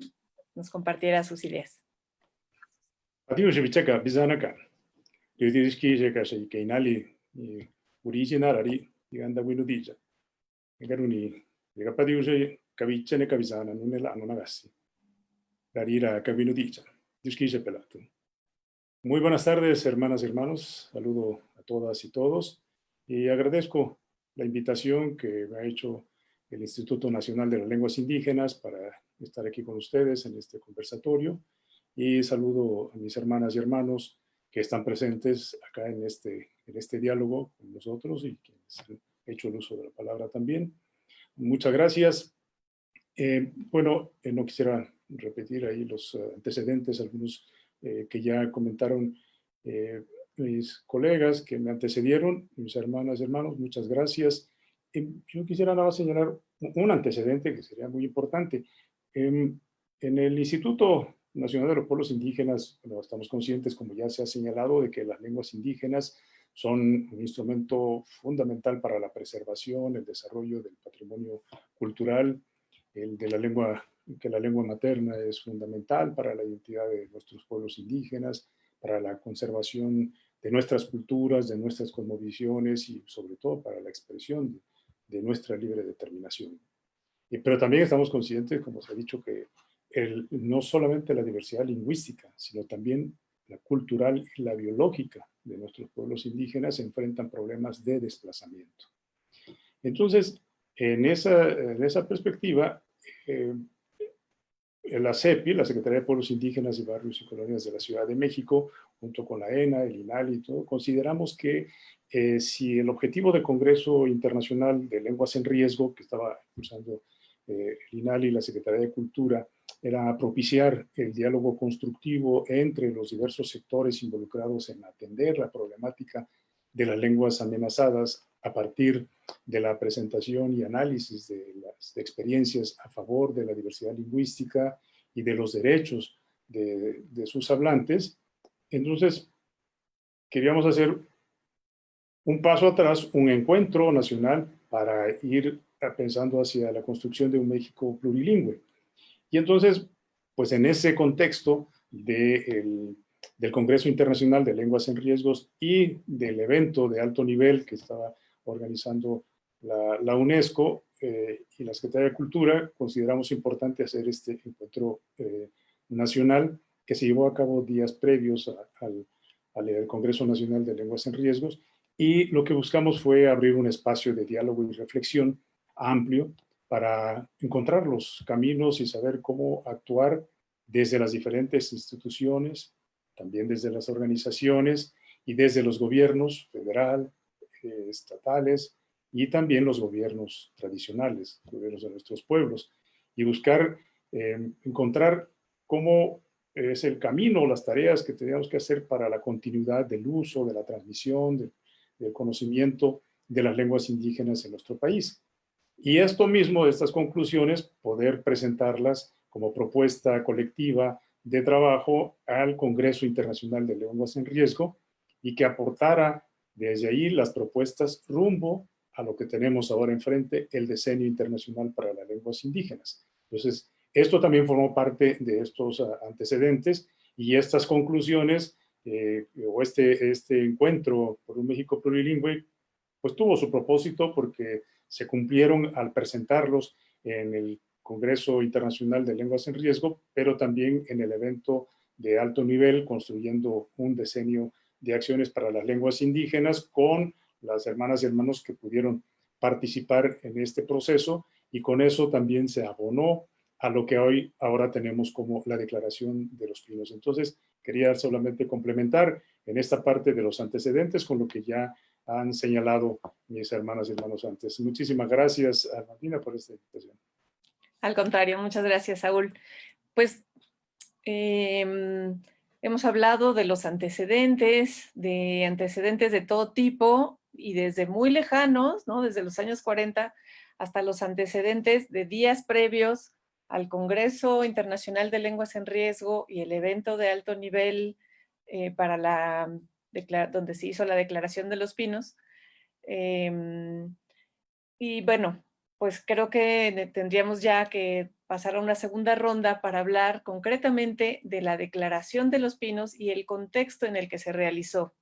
nos compartiera sus ideas. Patiushi bizanaka. Yudhiski shekasha keinali originalari diganda winudija. Garuni diga patiushi kavichene kavizana nunela nunagasi. Darira kavinudija. Yuski pelatu. Muy buenas tardes, hermanas y hermanos. Saludo a todas y todos y agradezco la invitación que me ha hecho el Instituto Nacional de las Lenguas Indígenas para estar aquí con ustedes en este conversatorio. Y saludo a mis hermanas y hermanos que están presentes acá en este diálogo con nosotros y quienes han hecho el uso de la palabra también. Muchas gracias. Bueno, no quisiera repetir ahí los antecedentes, algunos que ya comentaron mis colegas que me antecedieron, mis hermanas y hermanos, muchas gracias. Yo quisiera nada más señalar un antecedente que sería muy importante. En el Instituto Nacional de los Pueblos Indígenas, bueno, estamos conscientes, como ya se ha señalado, de que las lenguas indígenas son un instrumento fundamental para la preservación, el desarrollo del patrimonio cultural, el de la lengua, que la lengua materna es fundamental para la identidad de nuestros pueblos indígenas, para la conservación de nuestras culturas, de nuestras cosmovisiones y sobre todo para la expresión de nuestra libre determinación. Pero también estamos conscientes, como se ha dicho, que no solamente la diversidad lingüística, sino también la cultural y la biológica de nuestros pueblos indígenas enfrentan problemas de desplazamiento. Entonces, en esa perspectiva, la CEPI, la Secretaría de Pueblos Indígenas y Barrios y Colonias de la Ciudad de México, junto con la ENA, el INALI y todo, consideramos que si el objetivo del Congreso Internacional de Lenguas en Riesgo, que estaba impulsando el INALI y la Secretaría de Cultura, era propiciar el diálogo constructivo entre los diversos sectores involucrados en atender la problemática de las lenguas amenazadas a partir de la presentación y análisis de las experiencias a favor de la diversidad lingüística y de los derechos de sus hablantes. Entonces, queríamos hacer un paso atrás, un encuentro nacional para ir pensando hacia la construcción de un México plurilingüe. Y entonces, pues en ese contexto del Congreso Internacional de Lenguas en Riesgos y del evento de alto nivel que estaba organizando la UNESCO y la Secretaría de Cultura, consideramos importante hacer este encuentro nacional que se llevó a cabo días previos al Congreso Nacional de Lenguas en Riesgos, y lo que buscamos fue abrir un espacio de diálogo y reflexión amplio para encontrar los caminos y saber cómo actuar desde las diferentes instituciones, también desde las organizaciones y desde los gobiernos federal, estatales y también los gobiernos tradicionales, gobiernos de nuestros pueblos, y buscar encontrar cómo es el camino, las tareas que tenemos que hacer para la continuidad del uso, de la transmisión, del conocimiento de las lenguas indígenas en nuestro país. Y esto mismo, estas conclusiones, poder presentarlas como propuesta colectiva de trabajo al Congreso Internacional de Lenguas en Riesgo y que aportara desde ahí las propuestas rumbo a lo que tenemos ahora enfrente, el Decenio Internacional para las Lenguas Indígenas. Entonces, esto también formó parte de estos antecedentes y estas conclusiones o este encuentro por un México plurilingüe, pues tuvo su propósito porque se cumplieron al presentarlos en el Congreso Internacional de Lenguas en Riesgo, pero también en el evento de alto nivel, construyendo un decenio de acciones para las lenguas indígenas con las hermanas y hermanos que pudieron participar en este proceso, y con eso también se abonó a lo que ahora tenemos como la Declaración de los Pinos. Entonces, quería solamente complementar en esta parte de los antecedentes con lo que ya han señalado mis hermanas y hermanos antes. Muchísimas gracias, Martina, por esta invitación. Al contrario, muchas gracias, Saúl. Pues Hemos hablado de los antecedentes de todo tipo y desde muy lejanos, ¿no? Desde los años 40 hasta los antecedentes de días previos al Congreso Internacional de Lenguas en Riesgo y el evento de alto nivel donde se hizo la Declaración de los Pinos. Y bueno, pues creo que tendríamos ya que pasar a una segunda ronda para hablar concretamente de la Declaración de los Pinos y el contexto en el que se realizó.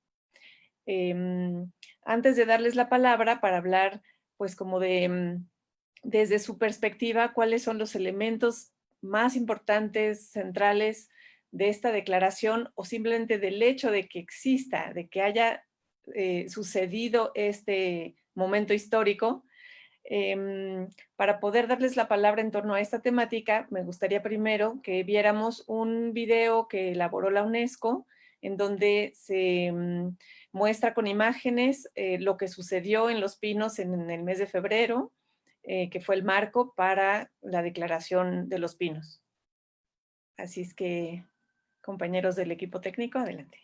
Antes de darles la palabra para hablar, pues como desde su perspectiva, cuáles son los elementos más importantes, centrales de esta declaración o simplemente del hecho de que exista, de que haya sucedido este momento histórico. Para poder darles la palabra en torno a esta temática, me gustaría primero que viéramos un video que elaboró la UNESCO, en donde se muestra con imágenes lo que sucedió en Los Pinos en el mes de febrero, que fue el marco para la Declaración de los Pinos. Así es que, compañeros del equipo técnico, adelante.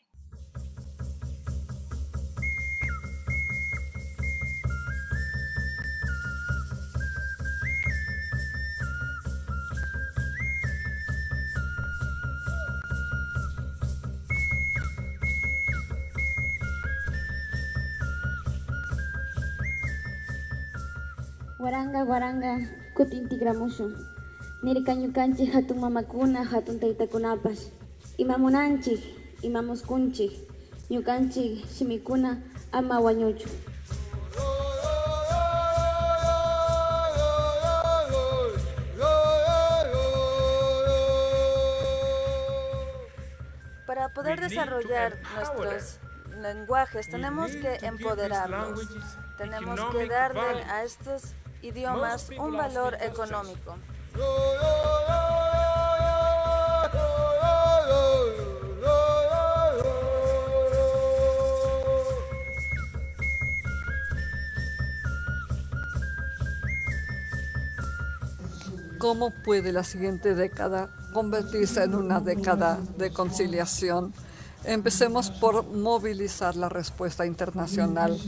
Guaranga, guaranga, kutintigramushun. Nirikanyukanchik hatun mamakuna, hatun taytakunapas. Imamunanchik, imamuskunchik, ñukanchik shimikuna ama wañuchu. Para poder desarrollar nuestros lenguajes tenemos que empoderarlos, tenemos que darle a estos idiomas un valor económico. ¿Cómo puede la siguiente década convertirse en una década de conciliación? Empecemos por movilizar la respuesta internacional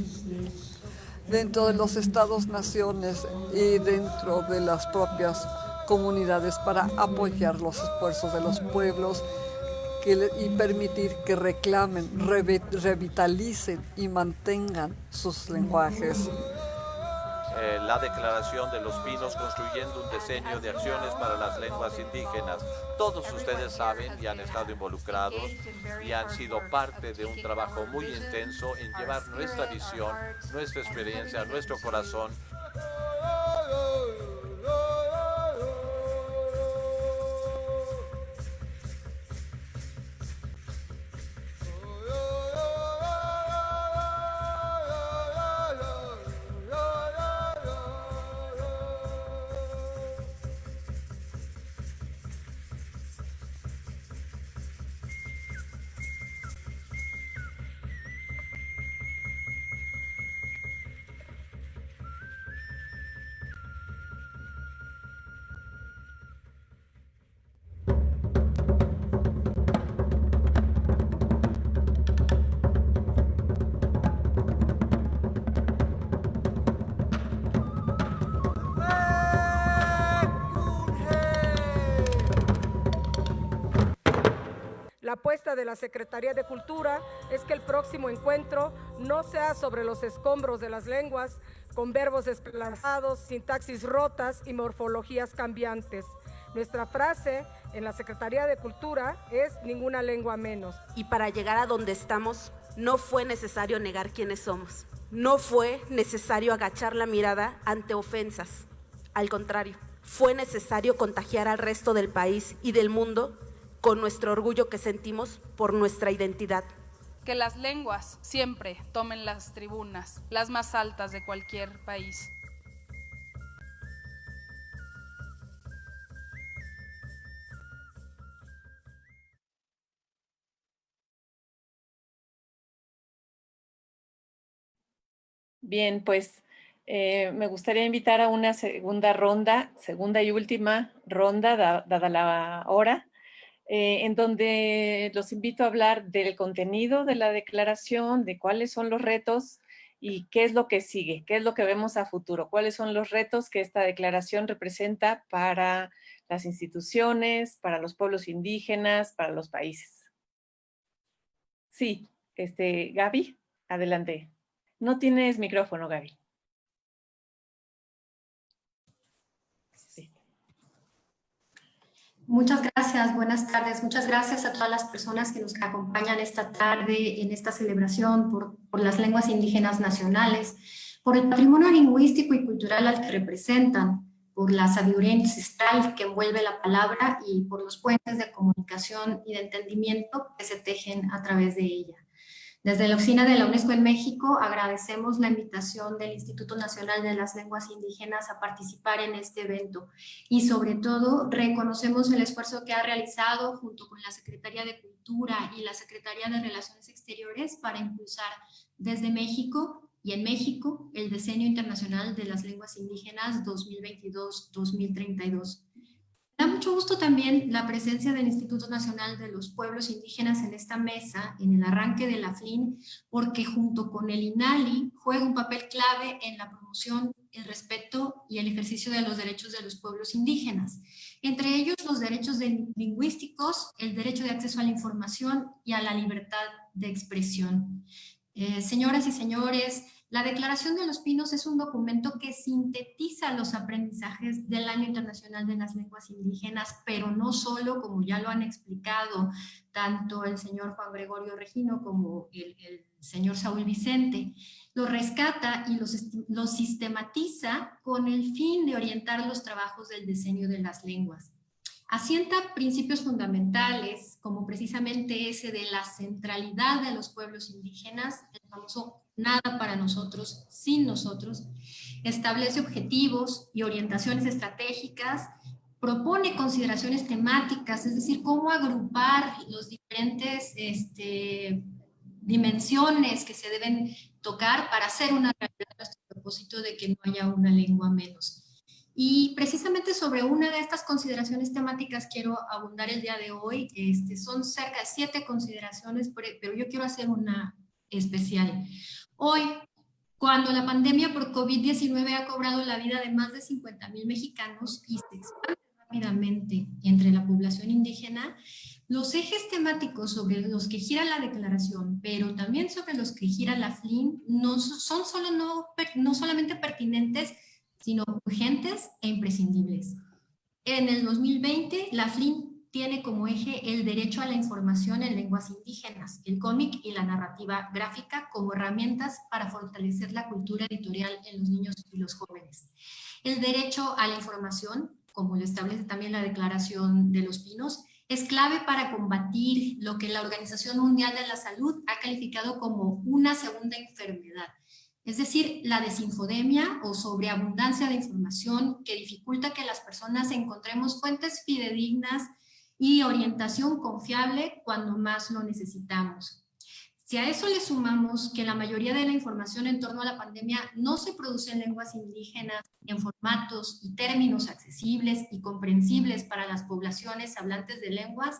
dentro de los estados-naciones y dentro de las propias comunidades para apoyar los esfuerzos de los pueblos y permitir que reclamen, revitalicen y mantengan sus lenguajes. La Declaración de los Pinos, construyendo un diseño de acciones para las lenguas indígenas. Todos ustedes saben y han estado involucrados y han sido parte de un trabajo muy intenso en llevar nuestra visión, nuestra experiencia, nuestro corazón. La apuesta de la Secretaría de Cultura es que el próximo encuentro no sea sobre los escombros de las lenguas, con verbos desplazados, sintaxis rotas y morfologías cambiantes. Nuestra frase en la Secretaría de Cultura es ninguna lengua menos. Y para llegar a donde estamos, no fue necesario negar quiénes somos. No fue necesario agachar la mirada ante ofensas. Al contrario, fue necesario contagiar al resto del país y del mundo con nuestro orgullo que sentimos por nuestra identidad. Que las lenguas siempre tomen las tribunas, las más altas de cualquier país. Bien, pues me gustaría invitar a una segunda ronda, segunda y última ronda, dada la hora, en donde los invito a hablar del contenido de la declaración, de cuáles son los retos y qué es lo que sigue, qué es lo que vemos a futuro, cuáles son los retos que esta declaración representa para las instituciones, para los pueblos indígenas, para los países. Sí, Gaby, adelante. No tienes micrófono, Gaby. Sí. Muchas gracias, buenas tardes. Muchas gracias a todas las personas que nos acompañan esta tarde en esta celebración por las lenguas indígenas nacionales, por el patrimonio lingüístico y cultural al que representan, por la sabiduría ancestral que envuelve la palabra y por los puentes de comunicación y de entendimiento que se tejen a través de ella. Desde la Oficina de la UNESCO en México agradecemos la invitación del Instituto Nacional de las Lenguas Indígenas a participar en este evento y sobre todo reconocemos el esfuerzo que ha realizado junto con la Secretaría de Cultura y la Secretaría de Relaciones Exteriores para impulsar desde México y en México el Decenio Internacional de las Lenguas Indígenas 2022-2032. Da mucho gusto también la presencia del Instituto Nacional de los Pueblos Indígenas en esta mesa, en el arranque de la FLIN, porque junto con el INALI juega un papel clave en la promoción, el respeto y el ejercicio de los derechos de los pueblos indígenas. Entre ellos los derechos lingüísticos, el derecho de acceso a la información y a la libertad de expresión. Señoras y señores, la Declaración de los Pinos es un documento que sintetiza los aprendizajes del Año Internacional de las Lenguas Indígenas, pero no solo, como ya lo han explicado tanto el señor Juan Gregorio Regino como el señor Saúl Vicente. Lo rescata y lo sistematiza con el fin de orientar los trabajos del decenio de las lenguas. Asienta principios fundamentales, como precisamente ese de la centralidad de los pueblos indígenas, el famoso nada para nosotros, sin nosotros, establece objetivos y orientaciones estratégicas, propone consideraciones temáticas, es decir, cómo agrupar los diferentes dimensiones que se deben tocar para hacer una realidad nuestro propósito de que no haya una lengua menos. Y precisamente sobre una de estas consideraciones temáticas quiero abundar el día de hoy. Son cerca de 7 consideraciones, pero yo quiero hacer una especial. Hoy, cuando la pandemia por COVID-19 ha cobrado la vida de más de 50,000 mexicanos y se expande rápidamente entre la población indígena, los ejes temáticos sobre los que gira la declaración, pero también sobre los que gira la FLIN, no solamente pertinentes, sino urgentes e imprescindibles. En el 2020, la FLIN tiene como eje el derecho a la información en lenguas indígenas, el cómic y la narrativa gráfica como herramientas para fortalecer la cultura editorial en los niños y los jóvenes. El derecho a la información, como lo establece también la Declaración de los Pinos, es clave para combatir lo que la Organización Mundial de la Salud ha calificado como una segunda enfermedad, es decir, la desinfodemia o sobreabundancia de información que dificulta que las personas encontremos fuentes fidedignas y orientación confiable cuando más lo necesitamos. Si a eso le sumamos que la mayoría de la información en torno a la pandemia no se produce en lenguas indígenas, en formatos y términos accesibles y comprensibles para las poblaciones hablantes de lenguas,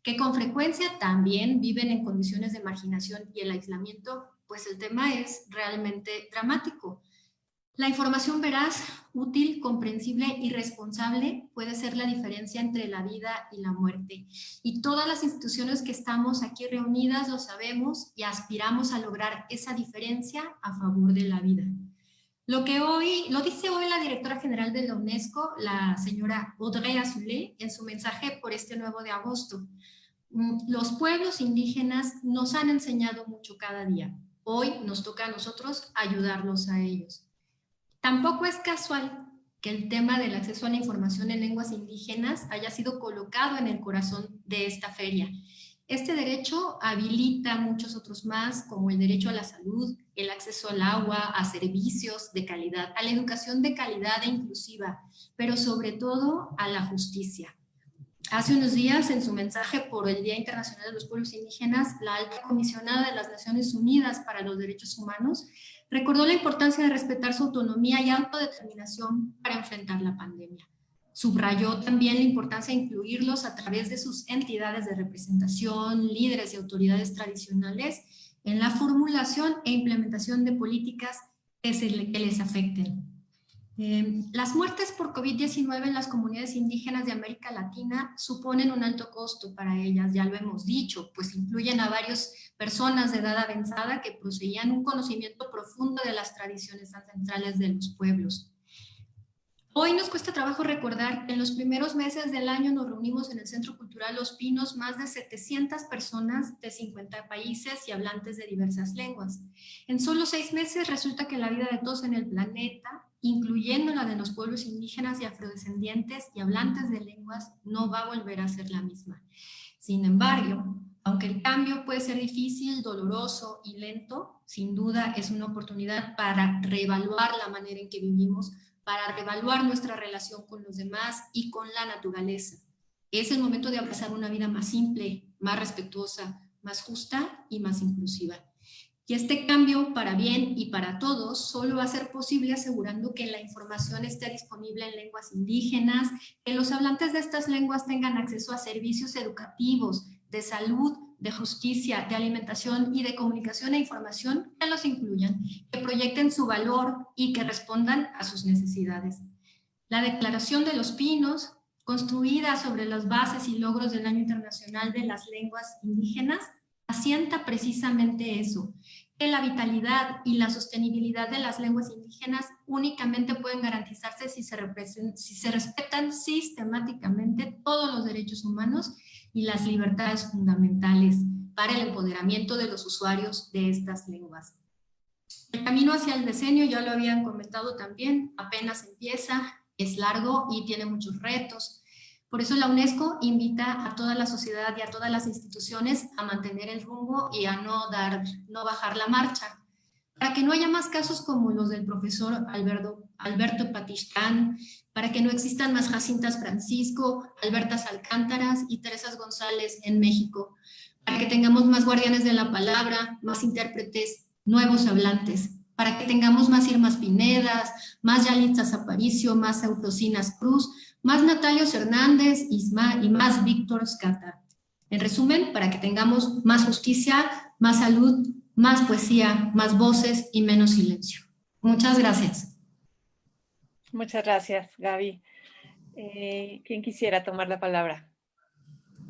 que con frecuencia también viven en condiciones de marginación y el aislamiento, pues el tema es realmente dramático. La información veraz, útil, comprensible y responsable puede ser la diferencia entre la vida y la muerte. Y todas las instituciones que estamos aquí reunidas lo sabemos y aspiramos a lograr esa diferencia a favor de la vida. Lo dice hoy la directora general de la UNESCO, la señora Audrey Azoulay, en su mensaje por este 9 de agosto. Los pueblos indígenas nos han enseñado mucho cada día. Hoy nos toca a nosotros ayudarlos a ellos. Tampoco es casual que el tema del acceso a la información en lenguas indígenas haya sido colocado en el corazón de esta feria. Este derecho habilita muchos otros más, como el derecho a la salud, el acceso al agua, a servicios de calidad, a la educación de calidad e inclusiva, pero sobre todo a la justicia. Hace unos días, en su mensaje por el Día Internacional de los Pueblos Indígenas, la alta comisionada de las Naciones Unidas para los Derechos Humanos recordó la importancia de respetar su autonomía y autodeterminación para enfrentar la pandemia. Subrayó también la importancia de incluirlos a través de sus entidades de representación, líderes y autoridades tradicionales en la formulación e implementación de políticas que les afecten. Las muertes por COVID-19 en las comunidades indígenas de América Latina suponen un alto costo para ellas, ya lo hemos dicho, pues incluyen a varias personas de edad avanzada que poseían un conocimiento profundo de las tradiciones ancestrales de los pueblos. Hoy nos cuesta trabajo recordar que en los primeros meses del año nos reunimos en el Centro Cultural Los Pinos más de 700 personas de 50 países y hablantes de diversas lenguas. En solo 6 meses resulta que la vida de todos en el planeta, incluyendo la de los pueblos indígenas y afrodescendientes y hablantes de lenguas, no va a volver a ser la misma. Sin embargo, aunque el cambio puede ser difícil, doloroso y lento, sin duda es una oportunidad para reevaluar la manera en que vivimos, para reevaluar nuestra relación con los demás y con la naturaleza. Es el momento de abrazar una vida más simple, más respetuosa, más justa y más inclusiva. Y este cambio para bien y para todos solo va a ser posible asegurando que la información esté disponible en lenguas indígenas, que los hablantes de estas lenguas tengan acceso a servicios educativos, de salud, de justicia, de alimentación y de comunicación e información que los incluyan, que proyecten su valor y que respondan a sus necesidades. La Declaración de los Pinos, construida sobre las bases y logros del Año Internacional de las Lenguas Indígenas, asienta precisamente eso, que la vitalidad y la sostenibilidad de las lenguas indígenas únicamente pueden garantizarse si se respetan sistemáticamente todos los derechos humanos y las libertades fundamentales para el empoderamiento de los usuarios de estas lenguas. El camino hacia el decenio, ya lo habían comentado también, apenas empieza, es largo y tiene muchos retos. Por eso la UNESCO invita a toda la sociedad y a todas las instituciones a mantener el rumbo y a no bajar la marcha, para que no haya más casos como los del profesor Alberto Patistán, para que no existan más Jacintas Francisco, Albertas Alcántaras y Teresas González en México, para que tengamos más guardianes de la palabra, más intérpretes, nuevos hablantes, para que tengamos más Irmas Pinedas, más Yalitzas Aparicio, más Eutocinas Cruz, más Natalios Hernández y más Víctor Cata. En resumen, para que tengamos más justicia, más salud, más poesía, más voces y menos silencio. Muchas gracias. Muchas gracias, Gaby. ¿Quién quisiera tomar la palabra?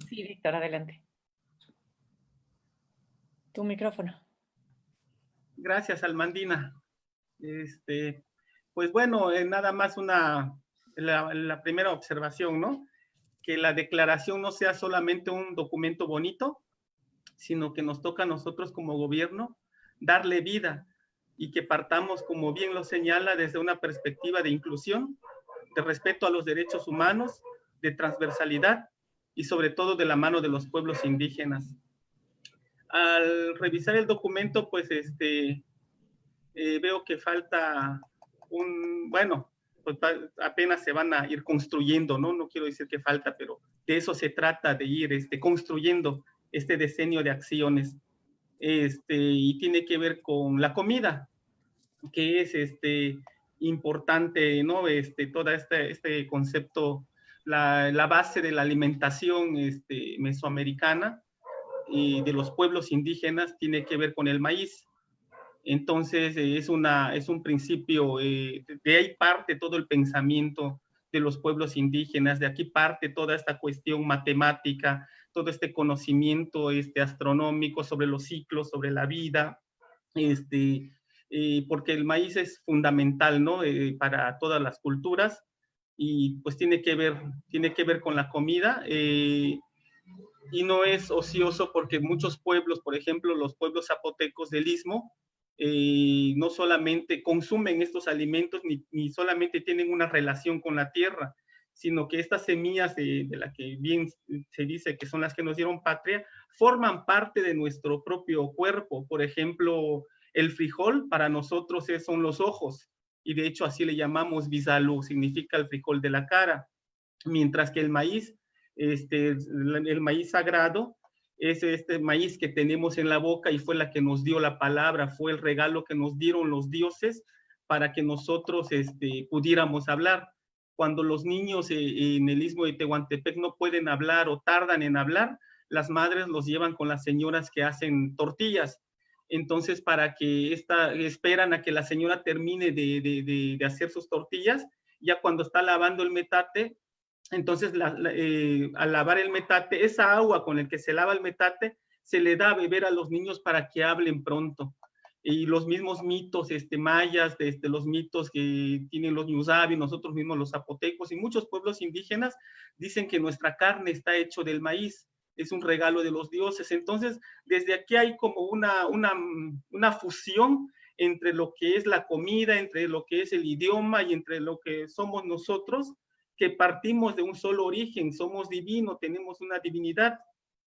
Sí, Víctor, adelante. Tu micrófono. Gracias, Almandina. Pues bueno, nada más la primera observación, ¿no? Que la declaración no sea solamente un documento bonito, sino que nos toca a nosotros como gobierno darle vida y que partamos, como bien lo señala, desde una perspectiva de inclusión, de respeto a los derechos humanos, de transversalidad y sobre todo de la mano de los pueblos indígenas. Al revisar el documento, pues veo que falta pues apenas se van a ir construyendo, ¿no? No quiero decir que falta, pero de eso se trata, de ir construyendo este decenio de acciones. Y tiene que ver con la comida, que es importante, ¿no? Todo este concepto, la base de la alimentación mesoamericana y de los pueblos indígenas tiene que ver con el maíz. Entonces es un principio, de ahí parte todo el pensamiento de los pueblos indígenas, de aquí parte toda esta cuestión matemática, todo este conocimiento astronómico sobre los ciclos, sobre la vida, porque el maíz es fundamental, ¿no? Para todas las culturas y pues tiene que ver con la comida, y no es ocioso porque muchos pueblos, por ejemplo, los pueblos zapotecos del Istmo, no solamente consumen estos alimentos ni solamente tienen una relación con la tierra, sino que estas semillas de las que bien se dice que son las que nos dieron patria, forman parte de nuestro propio cuerpo. Por ejemplo, el frijol para nosotros son los ojos, y de hecho así le llamamos bisalú, significa el frijol de la cara, mientras que el maíz, el maíz sagrado, es este maíz que tenemos en la boca y fue la que nos dio la palabra, fue el regalo que nos dieron los dioses para que nosotros pudiéramos hablar. cuando los niños en el Istmo de Tehuantepec no pueden hablar o tardan en hablar, las madres los llevan con las señoras que hacen tortillas. Entonces, para que esperan a que la señora termine de hacer sus tortillas, ya cuando está lavando el metate, entonces al lavar el metate, esa agua con la que se lava el metate, se le da a beber a los niños para que hablen pronto. Y los mismos mitos mayas, los mitos que tienen los ñuzabi, nosotros mismos los zapotecos y muchos pueblos indígenas dicen que nuestra carne está hecho del maíz, es un regalo de los dioses. Entonces, desde aquí hay como una fusión entre lo que es la comida, entre lo que es el idioma y entre lo que somos nosotros, que partimos de un solo origen, somos divinos, tenemos una divinidad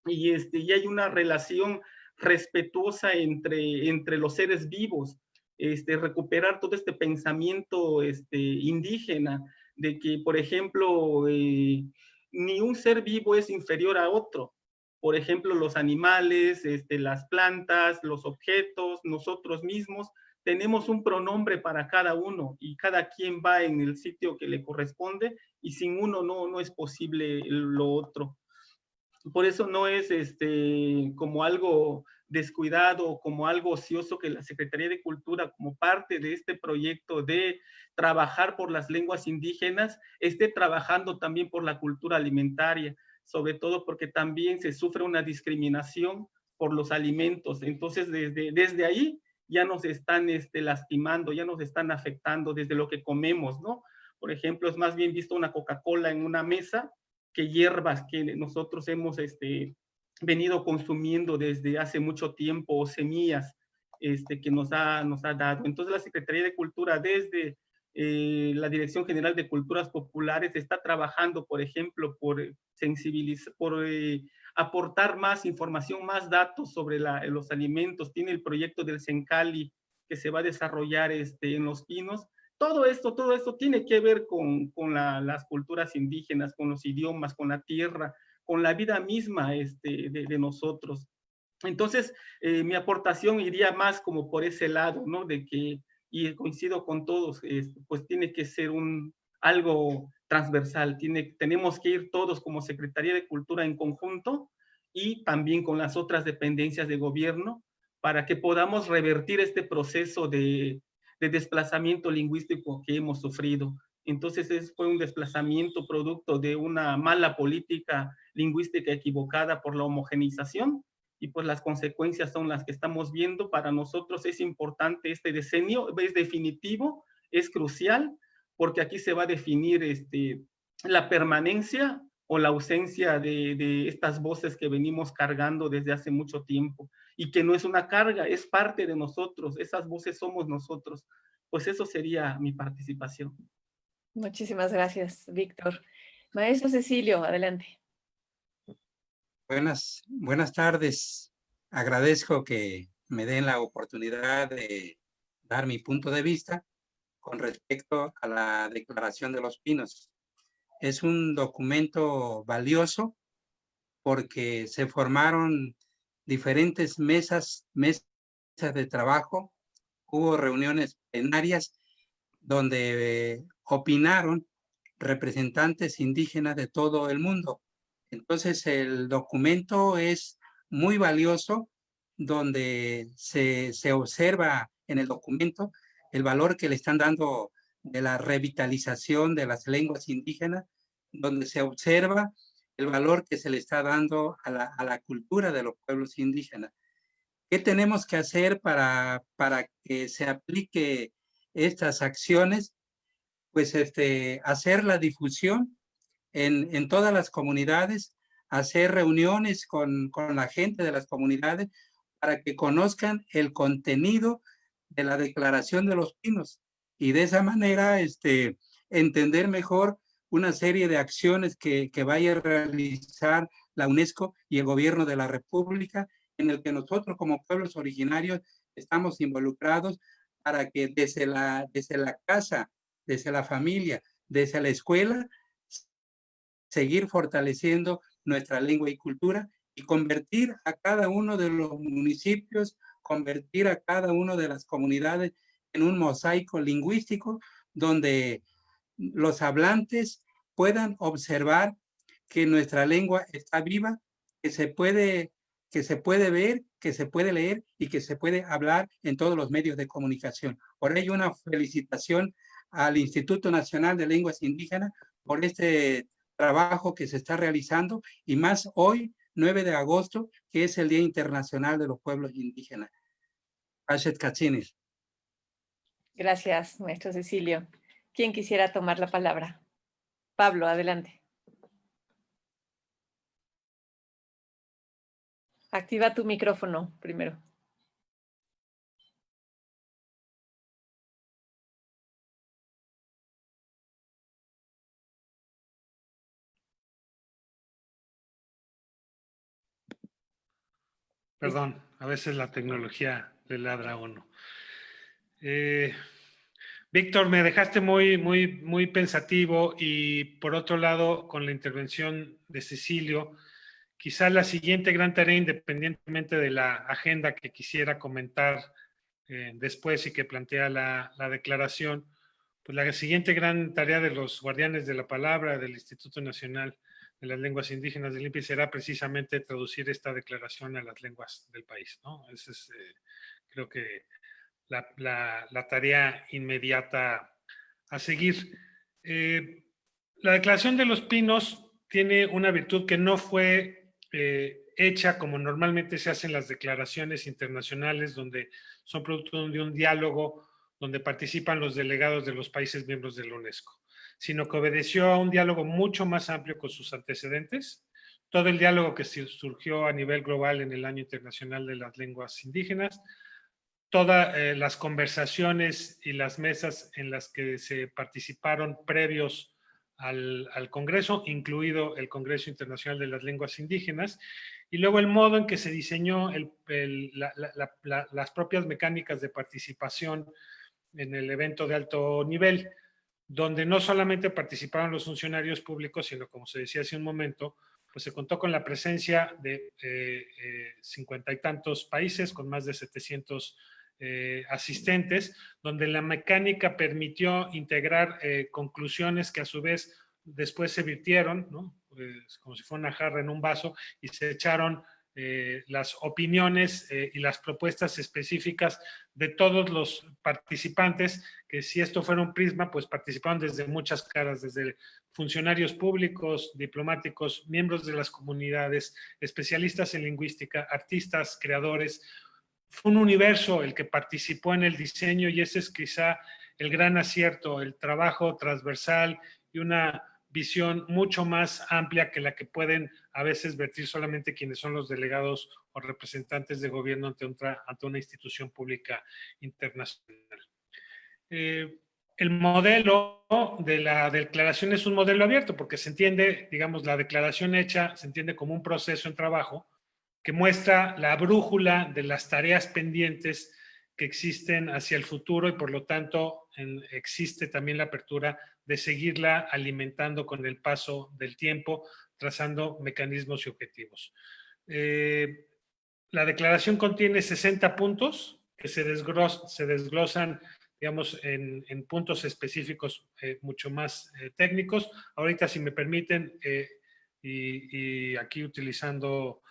y hay una relación respetuosa entre los seres vivos, recuperar todo este pensamiento indígena, de que, por ejemplo, ni un ser vivo es inferior a otro. Por ejemplo, los animales, las plantas, los objetos, nosotros mismos, tenemos un pronombre para cada uno y cada quien va en el sitio que le corresponde y sin uno no es posible lo otro. Por eso no es como algo descuidado o como algo ocioso que la Secretaría de Cultura, como parte de este proyecto de trabajar por las lenguas indígenas, esté trabajando también por la cultura alimentaria, sobre todo porque también se sufre una discriminación por los alimentos. Entonces, desde ahí ya nos están lastimando, ya nos están afectando desde lo que comemos, ¿no? Por ejemplo, es más bien visto una Coca-Cola en una mesa que hierbas que nosotros hemos venido consumiendo desde hace mucho tiempo, o semillas que nos ha dado. Entonces la Secretaría de Cultura, desde la Dirección General de Culturas Populares, está trabajando, por ejemplo, por sensibilizar, por aportar más información, más datos sobre los alimentos. Tiene el proyecto del Sencali que se va a desarrollar en Los Pinos. Todo esto tiene que ver con las culturas indígenas, con los idiomas, con la tierra, con la vida misma de nosotros. Entonces, mi aportación iría más como por ese lado, ¿no? De que, y coincido con todos, pues tiene que ser algo transversal. Tenemos que ir todos como Secretaría de Cultura en conjunto y también con las otras dependencias de gobierno para que podamos revertir este proceso de desplazamiento lingüístico que hemos sufrido. Entonces fue un desplazamiento producto de una mala política lingüística equivocada por la homogeneización y pues las consecuencias son las que estamos viendo. Para nosotros es importante este decenio, es definitivo, es crucial, porque aquí se va a definir la permanencia o la ausencia de estas voces que venimos cargando desde hace mucho tiempo y que no es una carga, es parte de nosotros, esas voces somos nosotros. Pues eso sería mi participación. Muchísimas gracias, Víctor. Maestro Cecilio, adelante. Buenas tardes. Agradezco que me den la oportunidad de dar mi punto de vista con respecto a la Declaración de los Pinos. Es un documento valioso porque se formaron diferentes mesas de trabajo, hubo reuniones plenarias donde opinaron representantes indígenas de todo el mundo. Entonces el documento es muy valioso, donde se observa en el documento el valor que le están dando de la revitalización de las lenguas indígenas, donde se observa el valor que se le está dando a la cultura de los pueblos indígenas. ¿Qué tenemos que hacer para que se aplique estas acciones? Pues hacer la difusión en todas las comunidades, hacer reuniones con la gente de las comunidades para que conozcan el contenido de la Declaración de los Pinos y de esa manera entender mejor una serie de acciones que vaya a realizar la UNESCO y el gobierno de la República, en el que nosotros como pueblos originarios estamos involucrados para que desde la casa, desde la familia, desde la escuela, seguir fortaleciendo nuestra lengua y cultura y convertir a cada uno de los municipios, convertir a cada una de las comunidades en un mosaico lingüístico donde los hablantes puedan observar que nuestra lengua está viva, que se puede ver, que se puede leer y que se puede hablar en todos los medios de comunicación. Por ello, una felicitación al Instituto Nacional de Lenguas Indígenas por este trabajo que se está realizando, y más hoy, 9 de agosto, que es el Día Internacional de los Pueblos Indígenas. Gracias, maestro Cecilio. ¿Quién quisiera tomar la palabra? Pablo, adelante. Activa tu micrófono primero. Perdón, a veces la tecnología le ladra a uno. Víctor, me dejaste muy pensativo, y por otro lado, con la intervención de Cecilio, quizá la siguiente gran tarea, independientemente de la agenda que quisiera comentar después y que plantea la declaración, pues la siguiente gran tarea de los guardianes de la palabra del Instituto Nacional de las Lenguas Indígenas del INPI será precisamente traducir esta declaración a las lenguas del país, ¿no? Esa es, creo que, la tarea inmediata a seguir. La Declaración de los Pinos tiene una virtud que no fue hecha como normalmente se hacen las declaraciones internacionales, donde son producto de un diálogo donde participan los delegados de los países miembros de la UNESCO, sino que obedeció a un diálogo mucho más amplio con sus antecedentes. Todo el diálogo que surgió a nivel global en el Año Internacional de las Lenguas Indígenas, todas las conversaciones y las mesas en las que se participaron previos al Congreso, incluido el Congreso Internacional de las Lenguas Indígenas, y luego el modo en que se diseñó las propias mecánicas de participación en el evento de alto nivel, donde no solamente participaron los funcionarios públicos, sino, como se decía hace un momento, pues se contó con la presencia de 50 y tantos países, con más de 700 asistentes, donde la mecánica permitió integrar conclusiones que a su vez después se virtieron, ¿no? Como si fuera una jarra en un vaso, y se echaron las opiniones y las propuestas específicas de todos los participantes, que si esto fuera un prisma, pues participaron desde muchas caras, desde funcionarios públicos, diplomáticos, miembros de las comunidades, especialistas en lingüística, artistas, creadores. Fue un universo el que participó en el diseño, y ese es quizá el gran acierto, el trabajo transversal y una visión mucho más amplia que la que pueden a veces vertir solamente quienes son los delegados o representantes de gobierno ante una institución pública internacional. El modelo de la declaración es un modelo abierto, porque se entiende, digamos, la declaración hecha se entiende como un proceso en trabajo que muestra la brújula de las tareas pendientes que existen hacia el futuro, y por lo tanto existe también la apertura de seguirla alimentando con el paso del tiempo, trazando mecanismos y objetivos. La declaración contiene 60 puntos que se desglosan, digamos, en puntos específicos mucho más técnicos. Ahorita, si me permiten, y aquí utilizando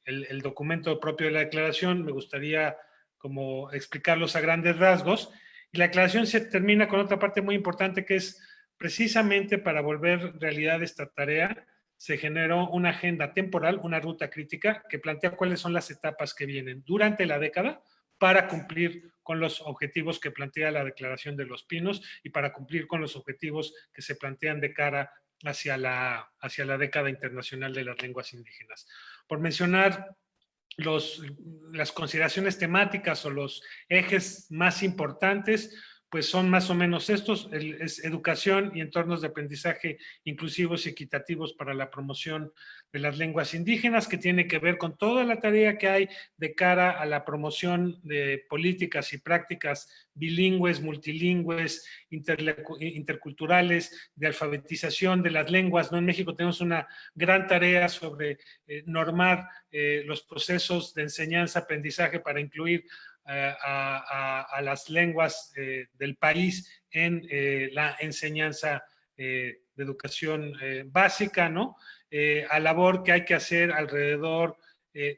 el documento propio de la declaración, me gustaría como explicarlos a grandes rasgos. Y la declaración se termina con otra parte muy importante, que es precisamente para volver realidad esta tarea, se generó una agenda temporal, una ruta crítica que plantea cuáles son las etapas que vienen durante la década para cumplir con los objetivos que plantea la Declaración de los Pinos y para cumplir con los objetivos que se plantean de cara hacia la década internacional de las lenguas indígenas. Por mencionar las consideraciones temáticas o los ejes más importantes, pues son más o menos estos: es educación y entornos de aprendizaje inclusivos y equitativos para la promoción de las lenguas indígenas, que tiene que ver con toda la tarea que hay de cara a la promoción de políticas y prácticas bilingües, multilingües, interculturales, de alfabetización de las lenguas, ¿no? En México tenemos una gran tarea sobre normar los procesos de enseñanza-aprendizaje para incluir a las lenguas del país en la enseñanza de educación básica, ¿no? A labor que hay que hacer alrededor,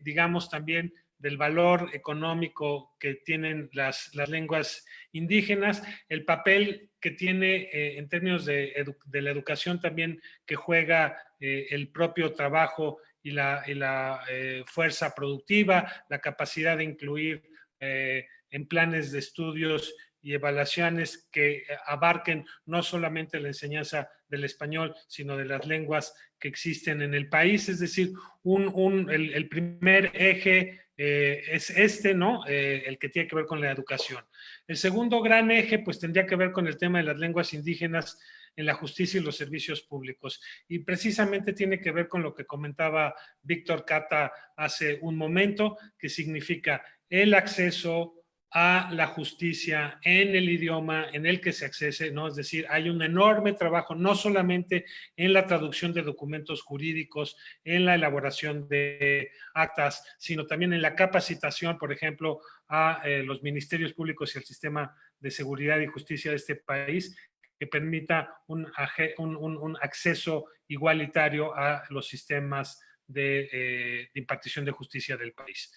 digamos, también del valor económico que tienen las lenguas indígenas, el papel que tiene en términos de la educación también que juega el propio trabajo y la fuerza productiva, la capacidad de incluir en planes de estudios y evaluaciones que abarquen no solamente la enseñanza del español, sino de las lenguas que existen en el país. Es decir, el primer eje es este, ¿no? El que tiene que ver con la educación. El segundo gran eje, pues tendría que ver con el tema de las lenguas indígenas en la justicia y los servicios públicos. Y precisamente tiene que ver con lo que comentaba Víctor Cata hace un momento, que significa el acceso a la justicia en el idioma en el que se accese, ¿no? Es decir, hay un enorme trabajo, no solamente en la traducción de documentos jurídicos, en la elaboración de actas, sino también en la capacitación, por ejemplo, a los ministerios públicos y al sistema de seguridad y justicia de este país, que permita un acceso igualitario a los sistemas de impartición de justicia del país.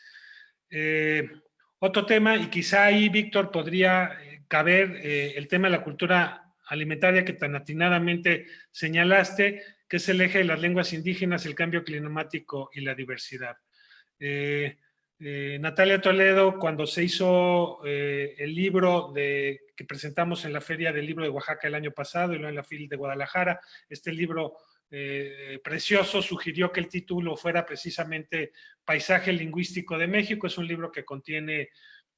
Otro tema, y quizá ahí, Víctor, podría caber el tema de la cultura alimentaria que tan atinadamente señalaste, que es el eje de las lenguas indígenas, el cambio climático y la diversidad. Natalia Toledo, cuando se hizo el libro que presentamos en la Feria del Libro de Oaxaca el año pasado y luego en la FIL de Guadalajara, este libro precioso, sugirió que el título fuera precisamente Paisaje Lingüístico de México. Es un libro que contiene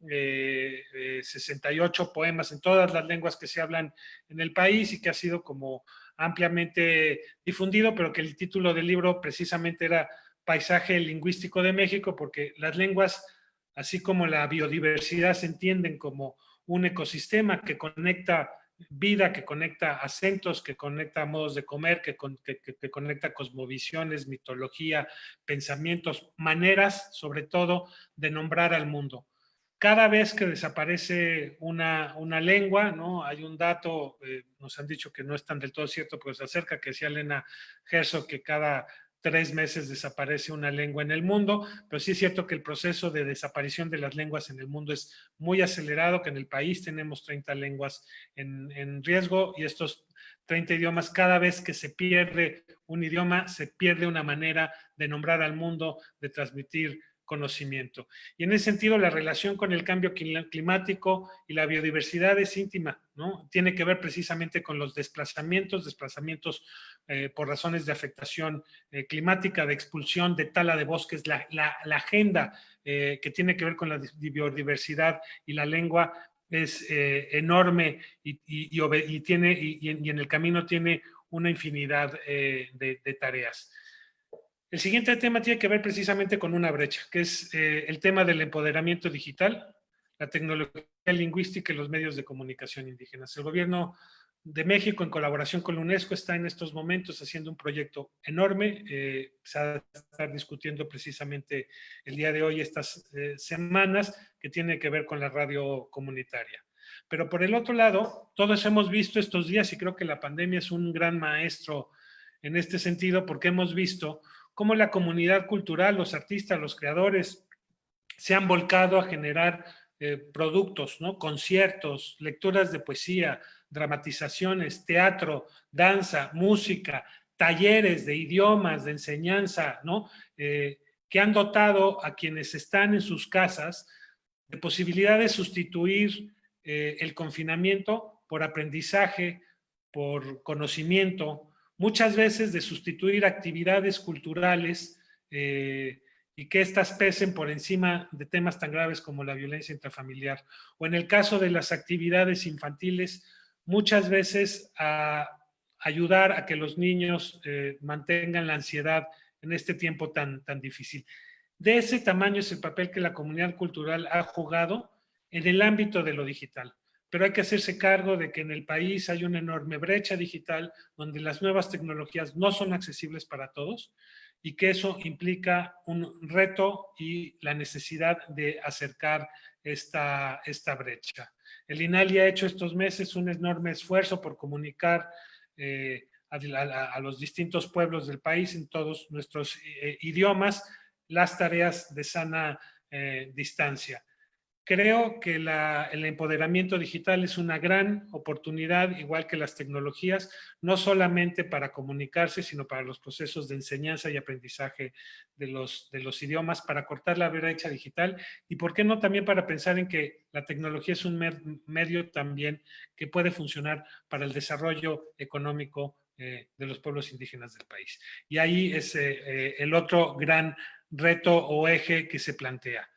68 poemas en todas las lenguas que se hablan en el país y que ha sido como ampliamente difundido, pero que el título del libro precisamente era Paisaje Lingüístico de México, porque las lenguas, así como la biodiversidad, se entienden como un ecosistema que conecta vida, que conecta acentos, que conecta modos de comer, que conecta cosmovisiones, mitología, pensamientos, maneras, sobre todo, de nombrar al mundo. Cada vez que desaparece una lengua, ¿no? Hay un dato, nos han dicho que no es tan del todo cierto, pero se acerca, que decía Elena Herzog, que cada 3 meses desaparece una lengua en el mundo, pero sí es cierto que el proceso de desaparición de las lenguas en el mundo es muy acelerado, que en el país tenemos 30 lenguas en riesgo, y estos 30 idiomas, cada vez que se pierde un idioma, se pierde una manera de nombrar al mundo, de transmitir conocimiento. Y en ese sentido, la relación con el cambio climático y la biodiversidad es íntima, ¿no? Tiene que ver precisamente con los desplazamientos por razones de afectación climática, de expulsión, de tala de bosques, la agenda que tiene que ver con la biodiversidad y la lengua es enorme y en el camino tiene una infinidad de tareas. El siguiente tema tiene que ver precisamente con una brecha, que es el tema del empoderamiento digital, la tecnología lingüística y los medios de comunicación indígenas. El gobierno de México, en colaboración con la UNESCO, está en estos momentos haciendo un proyecto enorme. Se va a estar discutiendo precisamente el día de hoy, estas semanas, que tiene que ver con la radio comunitaria. Pero por el otro lado, todos hemos visto estos días, y creo que la pandemia es un gran maestro en este sentido, porque hemos visto cómo la comunidad cultural, los artistas, los creadores, se han volcado a generar productos, ¿no? Conciertos, lecturas de poesía, dramatizaciones, teatro, danza, música, talleres de idiomas, de enseñanza, ¿no? Que han dotado a quienes están en sus casas de posibilidad de sustituir el confinamiento por aprendizaje, por conocimiento, muchas veces de sustituir actividades culturales y que éstas pesen por encima de temas tan graves como la violencia intrafamiliar. O en el caso de las actividades infantiles, muchas veces a ayudar a que los niños mantengan la ansiedad en este tiempo tan difícil. De ese tamaño es el papel que la comunidad cultural ha jugado en el ámbito de lo digital. Pero hay que hacerse cargo de que en el país hay una enorme brecha digital donde las nuevas tecnologías no son accesibles para todos y que eso implica un reto y la necesidad de acercar esta brecha. El INALI ha hecho estos meses un enorme esfuerzo por comunicar a los distintos pueblos del país en todos nuestros idiomas las tareas de sana distancia. Creo que el empoderamiento digital es una gran oportunidad, igual que las tecnologías, no solamente para comunicarse, sino para los procesos de enseñanza y aprendizaje de los idiomas, para cortar la brecha digital y, ¿por qué no?, también para pensar en que la tecnología es un medio también que puede funcionar para el desarrollo económico de los pueblos indígenas del país. Y ahí es el otro gran reto o eje que se plantea.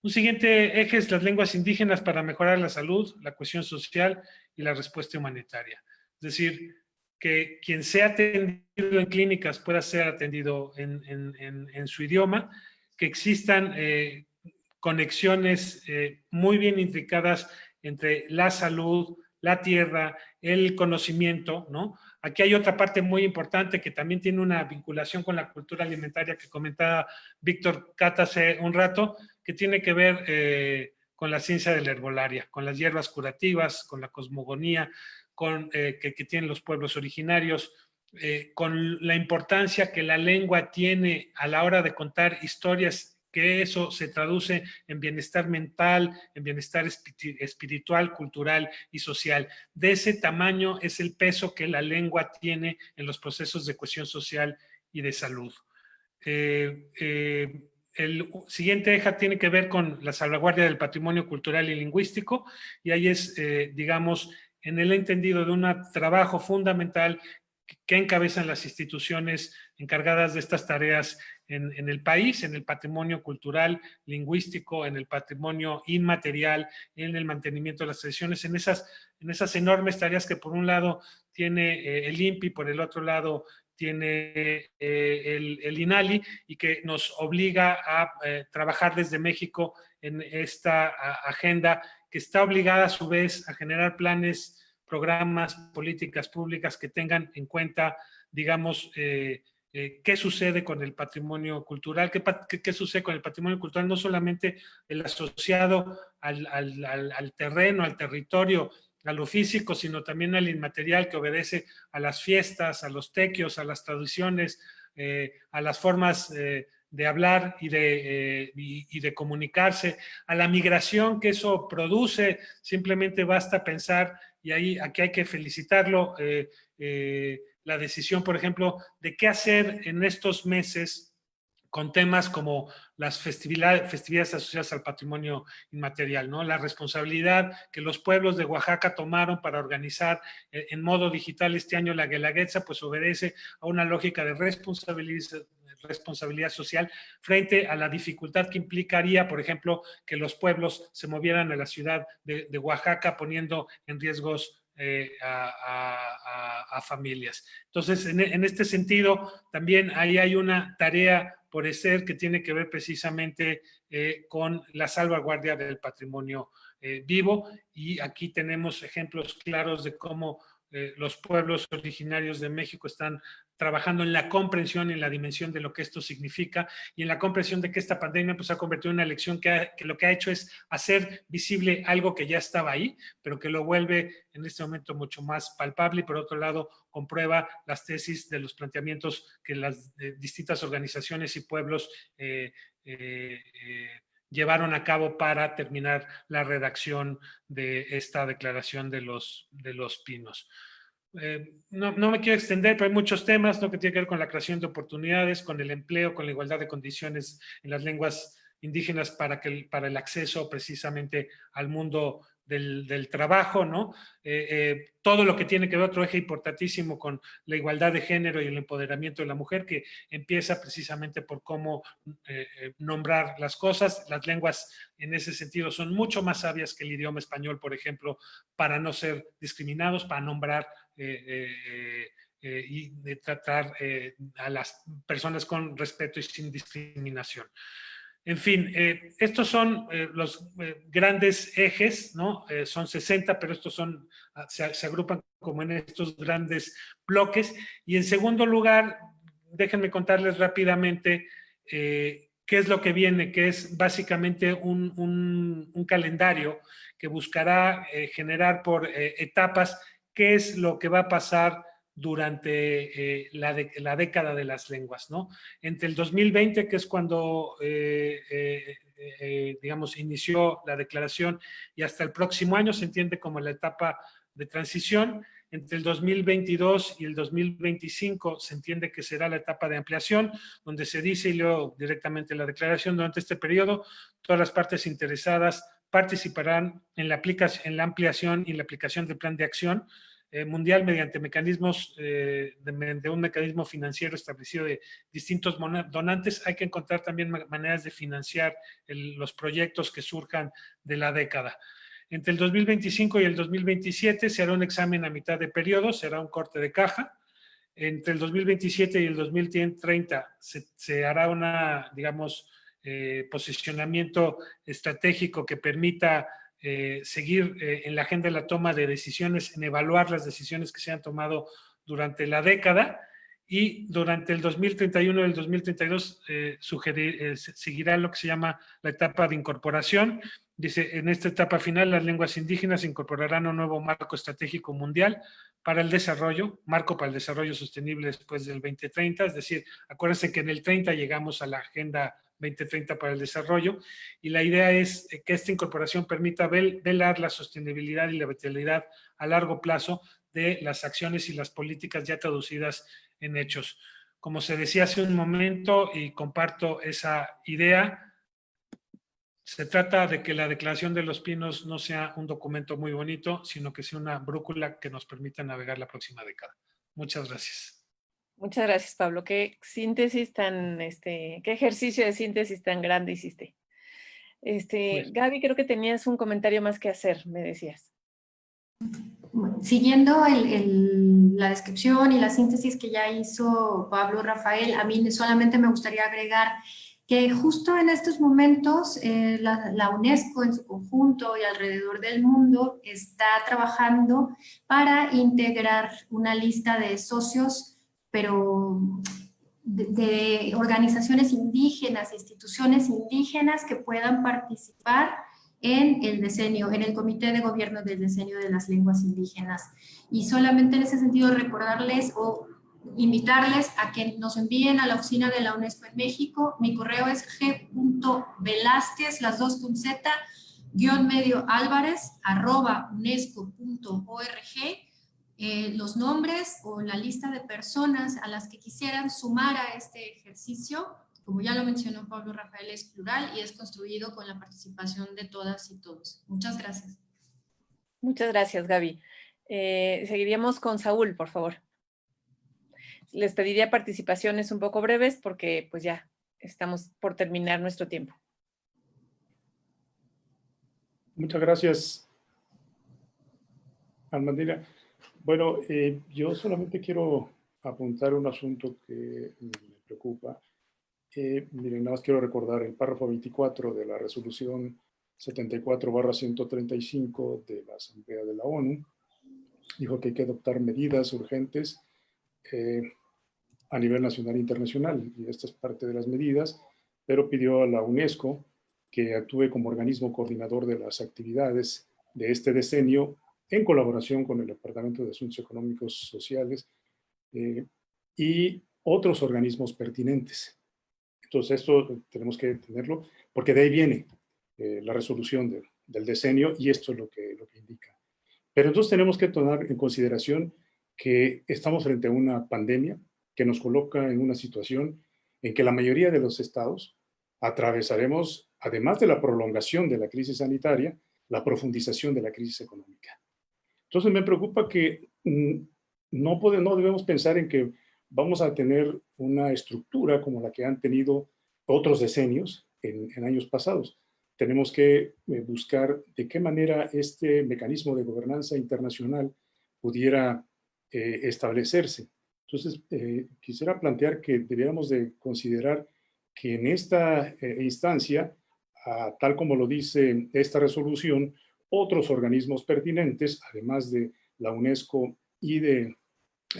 Un siguiente eje es las lenguas indígenas para mejorar la salud, la cohesión social y la respuesta humanitaria. Es decir, que quien sea atendido en clínicas pueda ser atendido en su idioma, que existan conexiones muy bien intricadas entre la salud, la tierra, el conocimiento, ¿no? Aquí hay otra parte muy importante que también tiene una vinculación con la cultura alimentaria que comentaba Víctor Cata hace un rato, que tiene que ver con la ciencia de la herbolaria, con las hierbas curativas, con la cosmogonía, que tienen los pueblos originarios, con la importancia que la lengua tiene a la hora de contar historias, que eso se traduce en bienestar mental, en bienestar espiritual, cultural y social. De ese tamaño es el peso que la lengua tiene en los procesos de cohesión social y de salud. El siguiente eje tiene que ver con la salvaguardia del patrimonio cultural y lingüístico, y ahí es, digamos, en el entendido de un trabajo fundamental que encabezan las instituciones encargadas de estas tareas en el país, en el patrimonio cultural, lingüístico, en el patrimonio inmaterial, en el mantenimiento de las tradiciones, en esas enormes tareas que por un lado tiene el INPI, por el otro lado tiene el INALI, y que nos obliga a trabajar desde México en esta agenda, que está obligada a su vez a generar planes, programas, políticas públicas que tengan en cuenta, digamos, qué sucede con el patrimonio cultural, qué sucede con el patrimonio cultural, no solamente el asociado al terreno, al territorio, a lo físico, sino también al inmaterial, que obedece a las fiestas, a los tequios, a las tradiciones, a las formas de hablar y de comunicarse, a la migración que eso produce. Simplemente basta pensar, y aquí hay que felicitarlo, la decisión, por ejemplo, de qué hacer en estos meses con temas como las festividades asociadas al patrimonio inmaterial, ¿no? La responsabilidad que los pueblos de Oaxaca tomaron para organizar en modo digital este año la Guelaguetza, pues obedece a una lógica de responsabilidad social frente a la dificultad que implicaría, por ejemplo, que los pueblos se movieran a la ciudad de Oaxaca, poniendo en riesgos a familias. Entonces, en este sentido, también ahí hay una tarea por hacer que tiene que ver precisamente con la salvaguardia del patrimonio vivo, y aquí tenemos ejemplos claros de cómo los pueblos originarios de México están trabajando en la comprensión y en la dimensión de lo que esto significa, y en la comprensión de que esta pandemia pues, ha convertido en una lección que lo que ha hecho es hacer visible algo que ya estaba ahí, pero que lo vuelve en este momento mucho más palpable, y por otro lado comprueba las tesis de los planteamientos que las distintas organizaciones y pueblos llevaron a cabo para terminar la redacción de esta declaración de los pinos. No me quiero extender, pero hay muchos temas, ¿no?, que tienen que ver con la creación de oportunidades, con el empleo, con la igualdad de condiciones en las lenguas indígenas para el acceso precisamente al mundo del trabajo, ¿no? Todo lo que tiene que ver, otro eje importantísimo, con la igualdad de género y el empoderamiento de la mujer, que empieza precisamente por cómo nombrar las cosas. Las lenguas en ese sentido son mucho más sabias que el idioma español, por ejemplo, para no ser discriminados, para nombrar y de tratar a las personas con respeto y sin discriminación. En fin, estos son los grandes ejes, ¿no? Son 60, pero estos se agrupan como en estos grandes bloques. Y en segundo lugar, déjenme contarles rápidamente qué qué es lo que viene, que es básicamente un calendario que buscará generar por etapas qué es lo que va a pasar durante la década de las lenguas, ¿no? Entre el 2020, que es cuando, digamos, inició la declaración, y hasta el próximo año se entiende como la etapa de transición. Entre el 2022 y el 2025 se entiende que será la etapa de ampliación, donde se dice, y leo directamente la declaración, durante este periodo todas las partes interesadas participarán en la ampliación y la aplicación del plan de acción mundial mediante mecanismos, de un mecanismo financiero establecido de distintos donantes. Hay que encontrar también maneras de financiar los proyectos que surjan de la década. Entre el 2025 y el 2027 se hará un examen a mitad de periodo, será un corte de caja. Entre el 2027 y el 2030 se hará una, digamos, posicionamiento estratégico que permita seguir en la agenda de la toma de decisiones, en evaluar las decisiones que se han tomado durante la década, y durante el 2031 y el 2032 seguirá lo que se llama la etapa de incorporación. Dice, en esta etapa final las lenguas indígenas incorporarán un nuevo marco estratégico mundial para el desarrollo, marco para el desarrollo sostenible después del 2030, es decir, acuérdense que en el 30 llegamos a la Agenda 2030 para el desarrollo, y la idea es que esta incorporación permita velar la sostenibilidad y la vitalidad a largo plazo de las acciones y las políticas ya traducidas en hechos. Como se decía hace un momento, y comparto esa idea, se trata de que la Declaración de los Pinos no sea un documento muy bonito, sino que sea una brújula que nos permita navegar la próxima década. Muchas gracias. Muchas gracias, Pablo. Qué síntesis tan, qué ejercicio de síntesis tan grande hiciste. Gaby, creo que tenías un comentario más que hacer, me decías. Siguiendo la descripción y la síntesis que ya hizo Pablo Rafael, a mí solamente me gustaría agregar que justo en estos momentos la UNESCO en su conjunto y alrededor del mundo está trabajando para integrar una lista de socios, pero de organizaciones indígenas, instituciones indígenas que puedan participar en el diseño, en el Comité de Gobierno del Diseño de las Lenguas Indígenas. Y solamente en ese sentido recordarles o invitarles a que nos envíen a la oficina de la UNESCO en México. Mi correo es g.velázquez, las dos con z, _álvarez@unesco.org, los nombres o la lista de personas a las que quisieran sumar a este ejercicio. Como ya lo mencionó Pablo Rafael, es plural y es construido con la participación de todas y todos. Muchas gracias. Muchas gracias, Gaby. Seguiríamos con Saúl, por favor. Les pediría participaciones un poco breves porque pues ya estamos por terminar nuestro tiempo. Muchas gracias, Almandina. Bueno, yo solamente quiero apuntar un asunto que me preocupa. Miren, nada más quiero recordar el párrafo 24 de la resolución 74/135 de la Asamblea de la ONU. Dijo que hay que adoptar medidas urgentes a nivel nacional e internacional, y esta es parte de las medidas, pero pidió a la UNESCO que actúe como organismo coordinador de las actividades de este decenio en colaboración con el Departamento de Asuntos Económicos Sociales y otros organismos pertinentes. Entonces esto tenemos que tenerlo, porque de ahí viene la resolución del decenio, y esto es lo que indica. Pero entonces tenemos que tomar en consideración que estamos frente a una pandemia que nos coloca en una situación en que la mayoría de los estados atravesaremos, además de la prolongación de la crisis sanitaria, la profundización de la crisis económica. Entonces me preocupa que no debemos pensar en que vamos a tener una estructura como la que han tenido otros decenios en años pasados. Tenemos que buscar de qué manera este mecanismo de gobernanza internacional pudiera establecerse. Entonces, quisiera plantear que debiéramos de considerar que en esta instancia, tal como lo dice esta resolución, otros organismos pertinentes, además de la UNESCO y del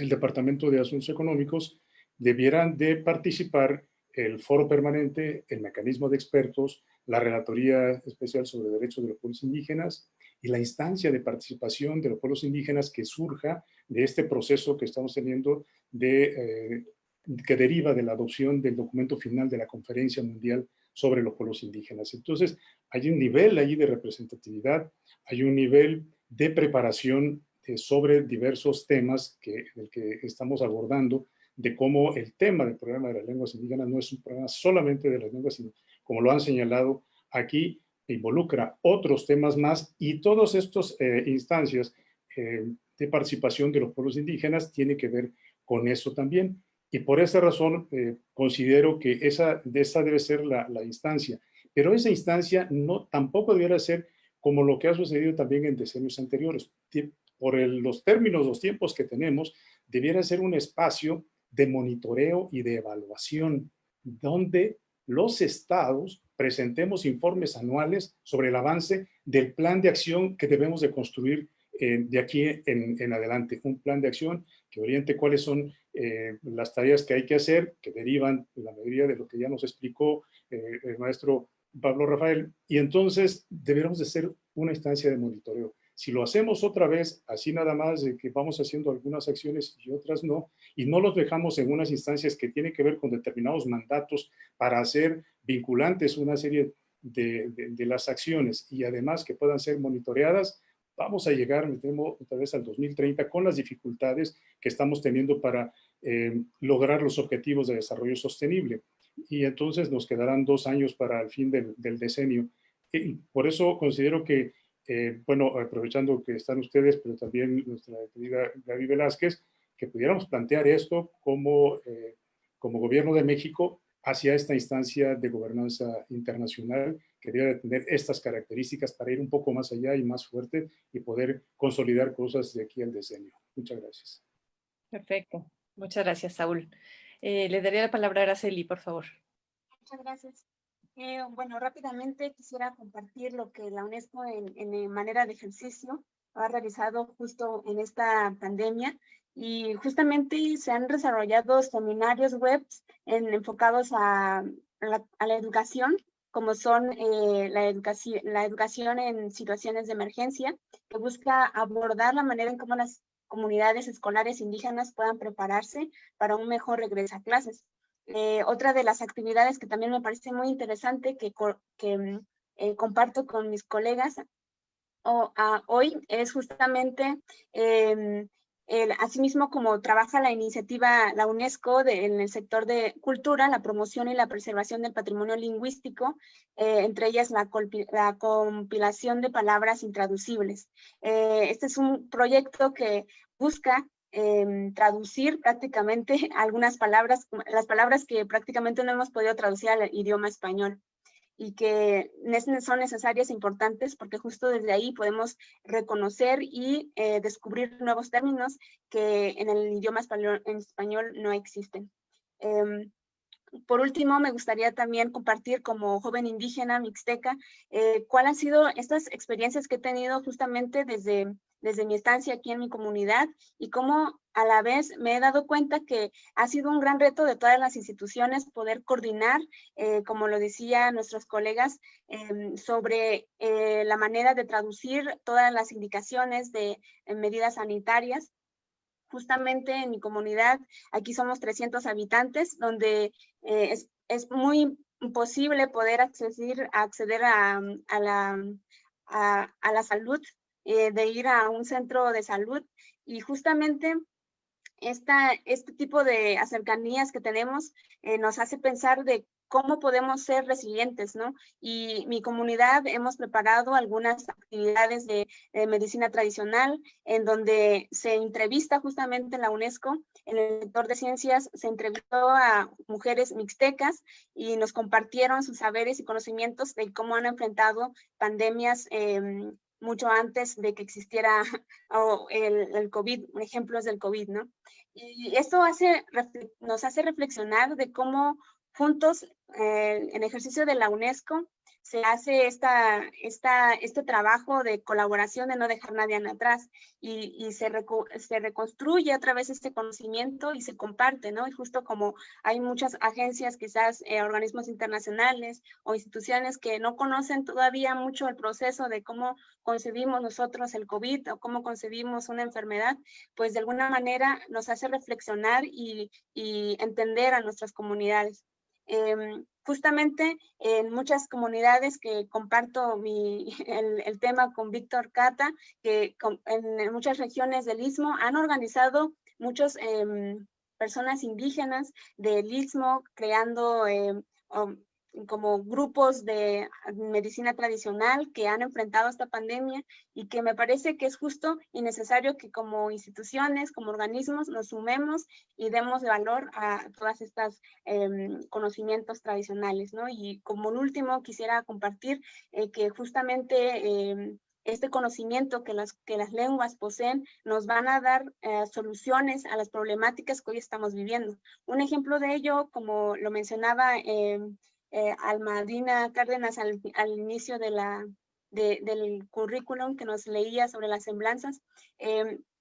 Departamento de Asuntos Económicos, debieran de participar el foro permanente, el mecanismo de expertos, la Relatoría Especial sobre Derechos de los Pueblos Indígenas y la instancia de participación de los pueblos indígenas que surja de este proceso que estamos teniendo que deriva de la adopción del documento final de la Conferencia Mundial sobre los Pueblos Indígenas. Entonces, hay un nivel allí de representatividad, hay un nivel de preparación sobre diversos temas del que estamos abordando, de cómo el tema del problema de las lenguas indígenas no es un problema solamente de las lenguas, sino, como lo han señalado aquí, involucra otros temas más, y todas estas instancias de participación de los pueblos indígenas tienen que ver con eso también. Y por esa razón considero que esa debe ser la instancia. Pero esa instancia tampoco debiera ser como lo que ha sucedido también en decenios anteriores. Por los términos, los tiempos que tenemos, debiera ser un espacio de monitoreo y de evaluación, donde los estados presentemos informes anuales sobre el avance del plan de acción que debemos de construir de aquí en adelante. Un plan de acción que oriente cuáles son las tareas que hay que hacer, que derivan en la mayoría de lo que ya nos explicó el maestro Pablo Rafael, y entonces deberíamos de ser una instancia de monitoreo. Si lo hacemos otra vez, así nada más de que vamos haciendo algunas acciones y otras no, y no los dejamos en unas instancias que tienen que ver con determinados mandatos para hacer vinculantes una serie de las acciones, y además que puedan ser monitoreadas, vamos a llegar, me temo, otra vez al 2030 con las dificultades que estamos teniendo para lograr los objetivos de desarrollo sostenible. Y entonces nos quedarán 2 años para el fin del decenio. Y por eso considero que, bueno, aprovechando que están ustedes, pero también nuestra querida Gaby Velázquez, que pudiéramos plantear esto como Gobierno de México hacia esta instancia de gobernanza internacional que debe tener estas características para ir un poco más allá y más fuerte y poder consolidar cosas de aquí al decenio. Muchas gracias. Perfecto. Muchas gracias, Saúl. Le daría la palabra a Araceli, por favor. Muchas gracias. Bueno, rápidamente quisiera compartir lo que la UNESCO en manera de ejercicio ha realizado justo en esta pandemia, y justamente se han desarrollado seminarios web enfocados a la educación, como son la educación en situaciones de emergencia, que busca abordar la manera en cómo las comunidades escolares indígenas puedan prepararse para un mejor regreso a clases. Otra de las actividades que también me parece muy interesante que comparto con mis colegas hoy es justamente asimismo como trabaja la iniciativa, la UNESCO en el sector de cultura, la promoción y la preservación del patrimonio lingüístico, entre ellas la compilación de palabras intraducibles. Este es un proyecto que busca traducir prácticamente algunas palabras, las palabras que prácticamente no hemos podido traducir al idioma español, y que son necesarias e importantes porque justo desde ahí podemos reconocer y descubrir nuevos términos que en el idioma español no existen. Por último, me gustaría también compartir como joven indígena mixteca cuáles han sido estas experiencias que he tenido justamente desde mi estancia aquí en mi comunidad, y cómo a la vez me he dado cuenta que ha sido un gran reto de todas las instituciones poder coordinar, como lo decían nuestros colegas, sobre la manera de traducir todas las indicaciones de medidas sanitarias. Justamente en mi comunidad, aquí somos 300 habitantes, donde es muy imposible poder acceder a la salud, de ir a un centro de salud, y justamente este tipo de cercanías que tenemos nos hace pensar de cómo podemos ser resilientes, ¿no? Y mi comunidad hemos preparado algunas actividades de medicina tradicional, en donde se entrevista justamente en la UNESCO, en el sector de ciencias, se entrevistó a mujeres mixtecas y nos compartieron sus saberes y conocimientos de cómo han enfrentado pandemias mucho antes de que existiera el COVID, ejemplos del COVID, ¿no? Y esto nos hace reflexionar de cómo juntos, en ejercicio de la UNESCO, se hace este trabajo de colaboración, de no dejar nadie atrás, y se reconstruye otra vez este conocimiento y se comparte, ¿no? Y justo como hay muchas agencias, quizás organismos internacionales o instituciones que no conocen todavía mucho el proceso de cómo concebimos nosotros el COVID o cómo concebimos una enfermedad, pues de alguna manera nos hace reflexionar y entender a nuestras comunidades. Justamente en muchas comunidades que comparto el tema con Víctor Cata, que en muchas regiones del Istmo han organizado muchas personas indígenas del Istmo creando como grupos de medicina tradicional que han enfrentado esta pandemia, y que me parece que es justo y necesario que como instituciones, como organismos, nos sumemos y demos valor a todas estas conocimientos tradicionales, ¿no? Y como un último quisiera compartir que justamente este conocimiento que las lenguas poseen nos van a dar soluciones a las problemáticas que hoy estamos viviendo. Un ejemplo de ello, como lo mencionaba Almadina Cárdenas al inicio del currículum que nos leía sobre las semblanzas,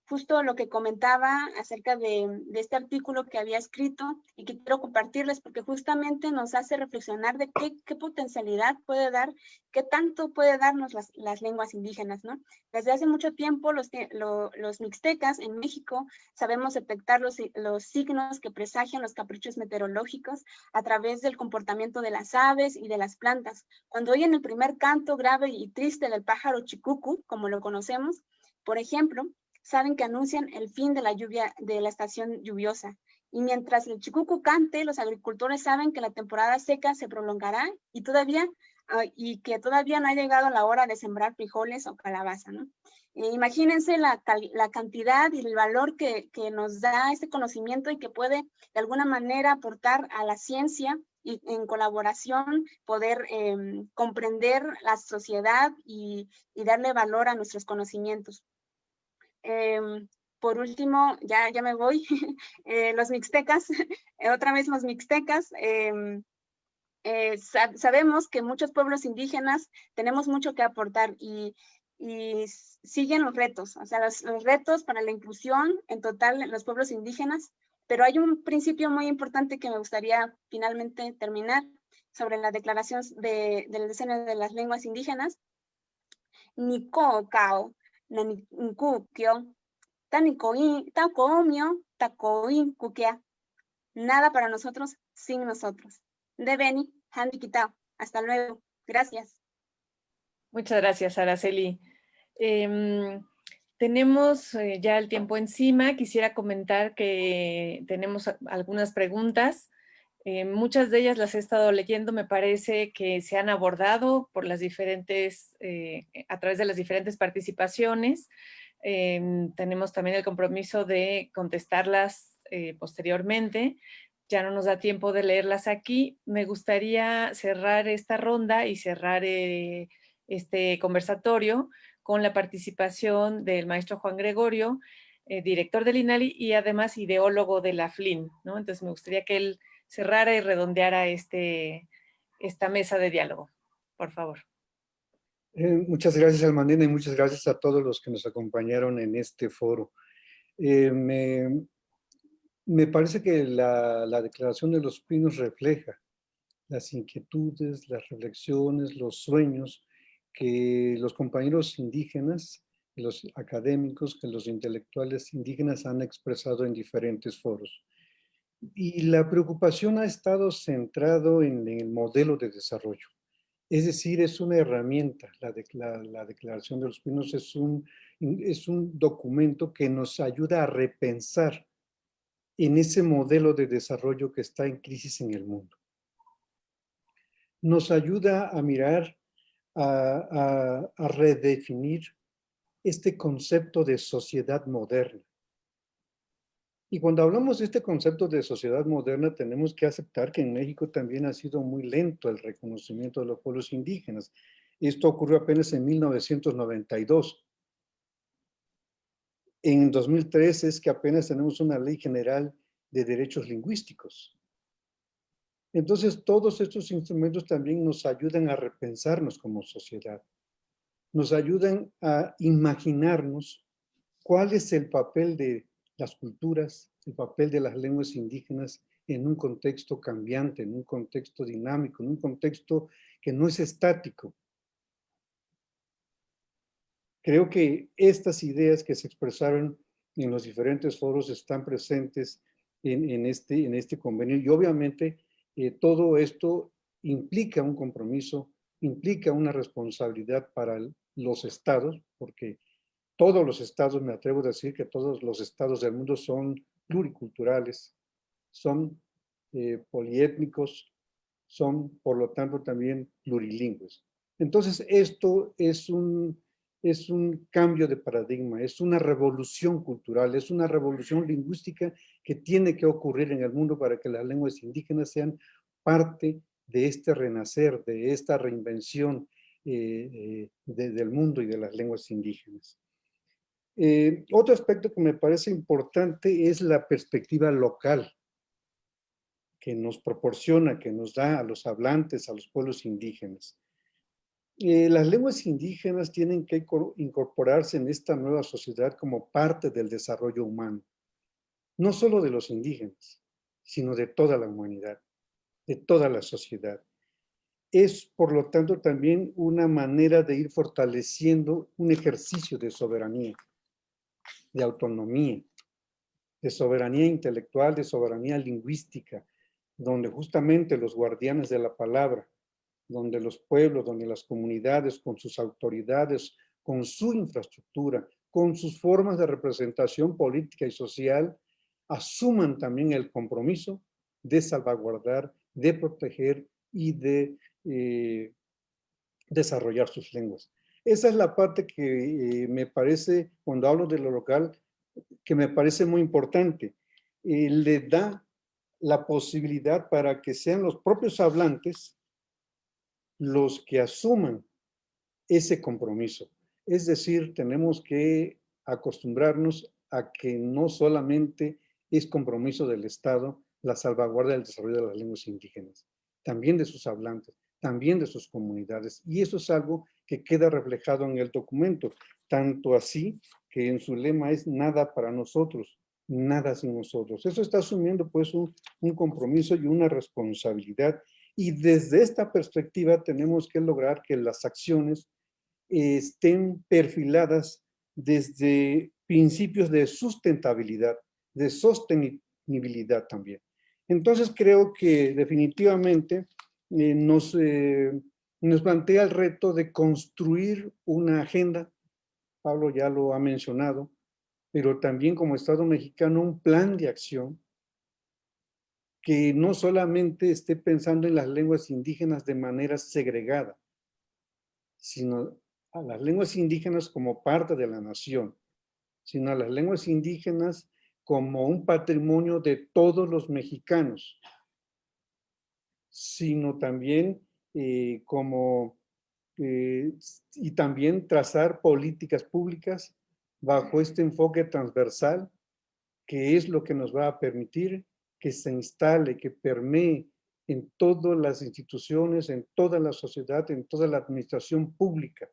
justo lo que comentaba acerca de este artículo que había escrito y que quiero compartirles porque justamente nos hace reflexionar de qué potencialidad puede dar, qué tanto puede darnos las lenguas indígenas, ¿no? Desde hace mucho tiempo los mixtecas en México sabemos detectar los signos que presagian los caprichos meteorológicos a través del comportamiento de las aves y de las plantas. Cuando oyen el primer canto grave y triste del pájaro chicucu, como lo conocemos, por ejemplo, saben que anuncian el fin de la lluvia, de la estación lluviosa. Y mientras el chicucu cante, los agricultores saben que la temporada seca se prolongará y que todavía no ha llegado la hora de sembrar frijoles o calabaza, ¿no? Imagínense la cantidad y el valor que nos da este conocimiento y que puede de alguna manera aportar a la ciencia y en colaboración poder comprender la sociedad y darle valor a nuestros conocimientos. Por último, ya me voy, los mixtecas, otra vez los mixtecas, sabemos que muchos pueblos indígenas tenemos mucho que aportar y siguen los retos, o sea, los retos para la inclusión en total en los pueblos indígenas, pero hay un principio muy importante que me gustaría finalmente terminar sobre la declaración del diseño de las lenguas indígenas. Niko kao, nanikukyo, takomio, takoin kukia. Nada para nosotros sin nosotros. De Beni, Handy Kitao. Hasta luego. Gracias. Muchas gracias, Araceli. Tenemos ya el tiempo encima. Quisiera comentar que tenemos algunas preguntas. Muchas de ellas las he estado leyendo. Me parece que se han abordado por las diferentes, a través de las diferentes participaciones. Tenemos también el compromiso de contestarlas posteriormente. Ya no nos da tiempo de leerlas aquí. Me gustaría cerrar esta ronda y cerrar este conversatorio con la participación del maestro Juan Gregorio, director del INALI y además ideólogo de la FLIN, ¿no? Entonces me gustaría que él cerrara y redondeara esta mesa de diálogo. Por favor. Muchas gracias, Almadina, y muchas gracias a todos los que nos acompañaron en este foro. Me parece que la Declaración de los Pinos refleja las inquietudes, las reflexiones, los sueños que los compañeros indígenas, los académicos, que los intelectuales indígenas han expresado en diferentes foros. Y la preocupación ha estado centrado en el modelo de desarrollo. Es decir, es una herramienta. La Declaración de los Pinos es un documento que nos ayuda a repensar en ese modelo de desarrollo que está en crisis en el mundo. Nos ayuda a mirar, a redefinir este concepto de sociedad moderna. Y cuando hablamos de este concepto de sociedad moderna, tenemos que aceptar que en México también ha sido muy lento el reconocimiento de los pueblos indígenas. Esto ocurrió apenas en 1992. En 2003 es que apenas tenemos una ley general de derechos lingüísticos. Entonces, todos estos instrumentos también nos ayudan a repensarnos como sociedad, nos ayudan a imaginarnos cuál es el papel de las culturas, el papel de las lenguas indígenas en un contexto cambiante, en un contexto dinámico, en un contexto que no es estático. Creo que estas ideas que se expresaron en los diferentes foros están presentes en este convenio y obviamente todo esto implica un compromiso, implica una responsabilidad para los estados, porque todos los estados, me atrevo a decir que todos los estados del mundo son pluriculturales, son poliétnicos, son por lo tanto también plurilingües. Entonces esto es un cambio de paradigma, es una revolución cultural, es una revolución lingüística que tiene que ocurrir en el mundo para que las lenguas indígenas sean parte de este renacer, de esta reinvención del mundo y de las lenguas indígenas. Otro aspecto que me parece importante es la perspectiva local que nos proporciona, que nos da a los hablantes, a los pueblos indígenas. Las lenguas indígenas tienen que incorporarse en esta nueva sociedad como parte del desarrollo humano, no solo de los indígenas, sino de toda la humanidad, de toda la sociedad. Es, por lo tanto, también una manera de ir fortaleciendo un ejercicio de soberanía, de autonomía, de soberanía intelectual, de soberanía lingüística, donde justamente los guardianes de la palabra, donde los pueblos, donde las comunidades, con sus autoridades, con su infraestructura, con sus formas de representación política y social, asuman también el compromiso de salvaguardar, de proteger y de desarrollar sus lenguas. Esa es la parte que me parece, cuando hablo de lo local, que me parece muy importante. Le da la posibilidad para que sean los propios hablantes los que asuman ese compromiso. Es decir, tenemos que acostumbrarnos a que no solamente es compromiso del Estado la salvaguardia del desarrollo de las lenguas indígenas, también de sus hablantes, también de sus comunidades. Y eso es algo que queda reflejado en el documento, tanto así que en su lema es nada para nosotros, nada sin nosotros. Eso está asumiendo pues un compromiso y una responsabilidad. Y desde esta perspectiva tenemos que lograr que las acciones estén perfiladas desde principios de sustentabilidad, de sostenibilidad también. Entonces creo que definitivamente nos plantea el reto de construir una agenda, Pablo ya lo ha mencionado, pero también como Estado mexicano un plan de acción que no solamente esté pensando en las lenguas indígenas de manera segregada, sino a las lenguas indígenas como parte de la nación, sino a las lenguas indígenas como un patrimonio de todos los mexicanos, sino también y también trazar políticas públicas bajo este enfoque transversal, que es lo que nos va a permitir que se instale, que permee en todas las instituciones, en toda la sociedad, en toda la administración pública.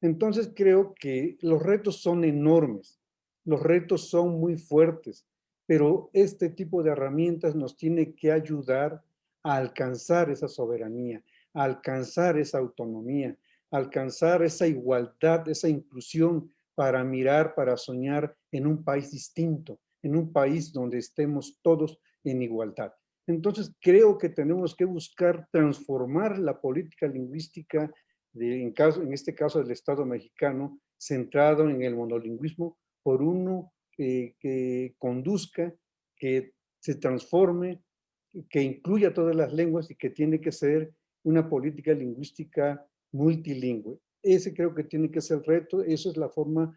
Entonces creo que los retos son enormes, los retos son muy fuertes, pero este tipo de herramientas nos tiene que ayudar a alcanzar esa soberanía, a alcanzar esa autonomía, a alcanzar esa igualdad, esa inclusión para mirar, para soñar en un país distinto, en un país donde estemos todos en igualdad. Entonces creo que tenemos que buscar transformar la política lingüística en este caso del Estado mexicano, centrado en el monolingüismo, por uno que conduzca, que se transforme, que incluya todas las lenguas y que tiene que ser una política lingüística multilingüe. Ese creo que tiene que ser el reto, esa es la forma,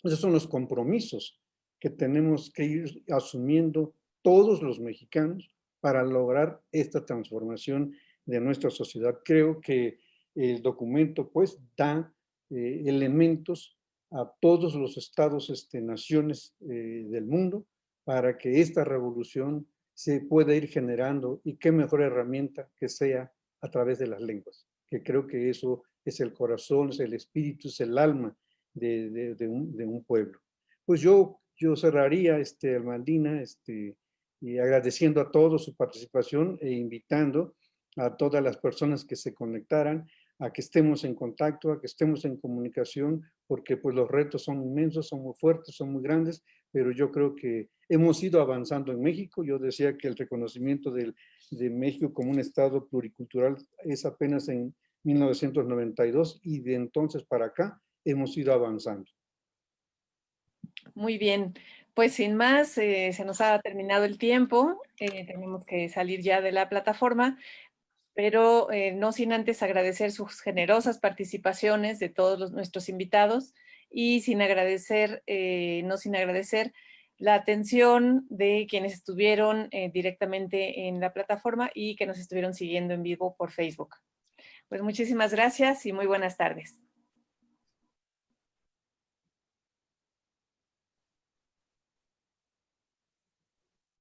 esos son los compromisos que tenemos que ir asumiendo todos los mexicanos para lograr esta transformación de nuestra sociedad. Creo que el documento pues da elementos a todos los estados, naciones del mundo para que esta revolución se puede ir generando, y qué mejor herramienta que sea a través de las lenguas, que creo que eso es el corazón, es el espíritu, es el alma de un pueblo. Pues yo cerraría, Armandina, y agradeciendo a todos su participación e invitando a todas las personas que se conectaran a que estemos en contacto, a que estemos en comunicación, porque pues los retos son inmensos, son muy fuertes, son muy grandes, pero yo creo que hemos ido avanzando en México. Yo decía que el reconocimiento de México como un estado pluricultural es apenas en 1992 y de entonces para acá hemos ido avanzando. Muy bien, pues sin más, se nos ha terminado el tiempo, tenemos que salir ya de la plataforma, pero no sin antes agradecer sus generosas participaciones de todos nuestros invitados y no sin agradecer la atención de quienes estuvieron directamente en la plataforma y que nos estuvieron siguiendo en vivo por Facebook. Pues muchísimas gracias y muy buenas tardes.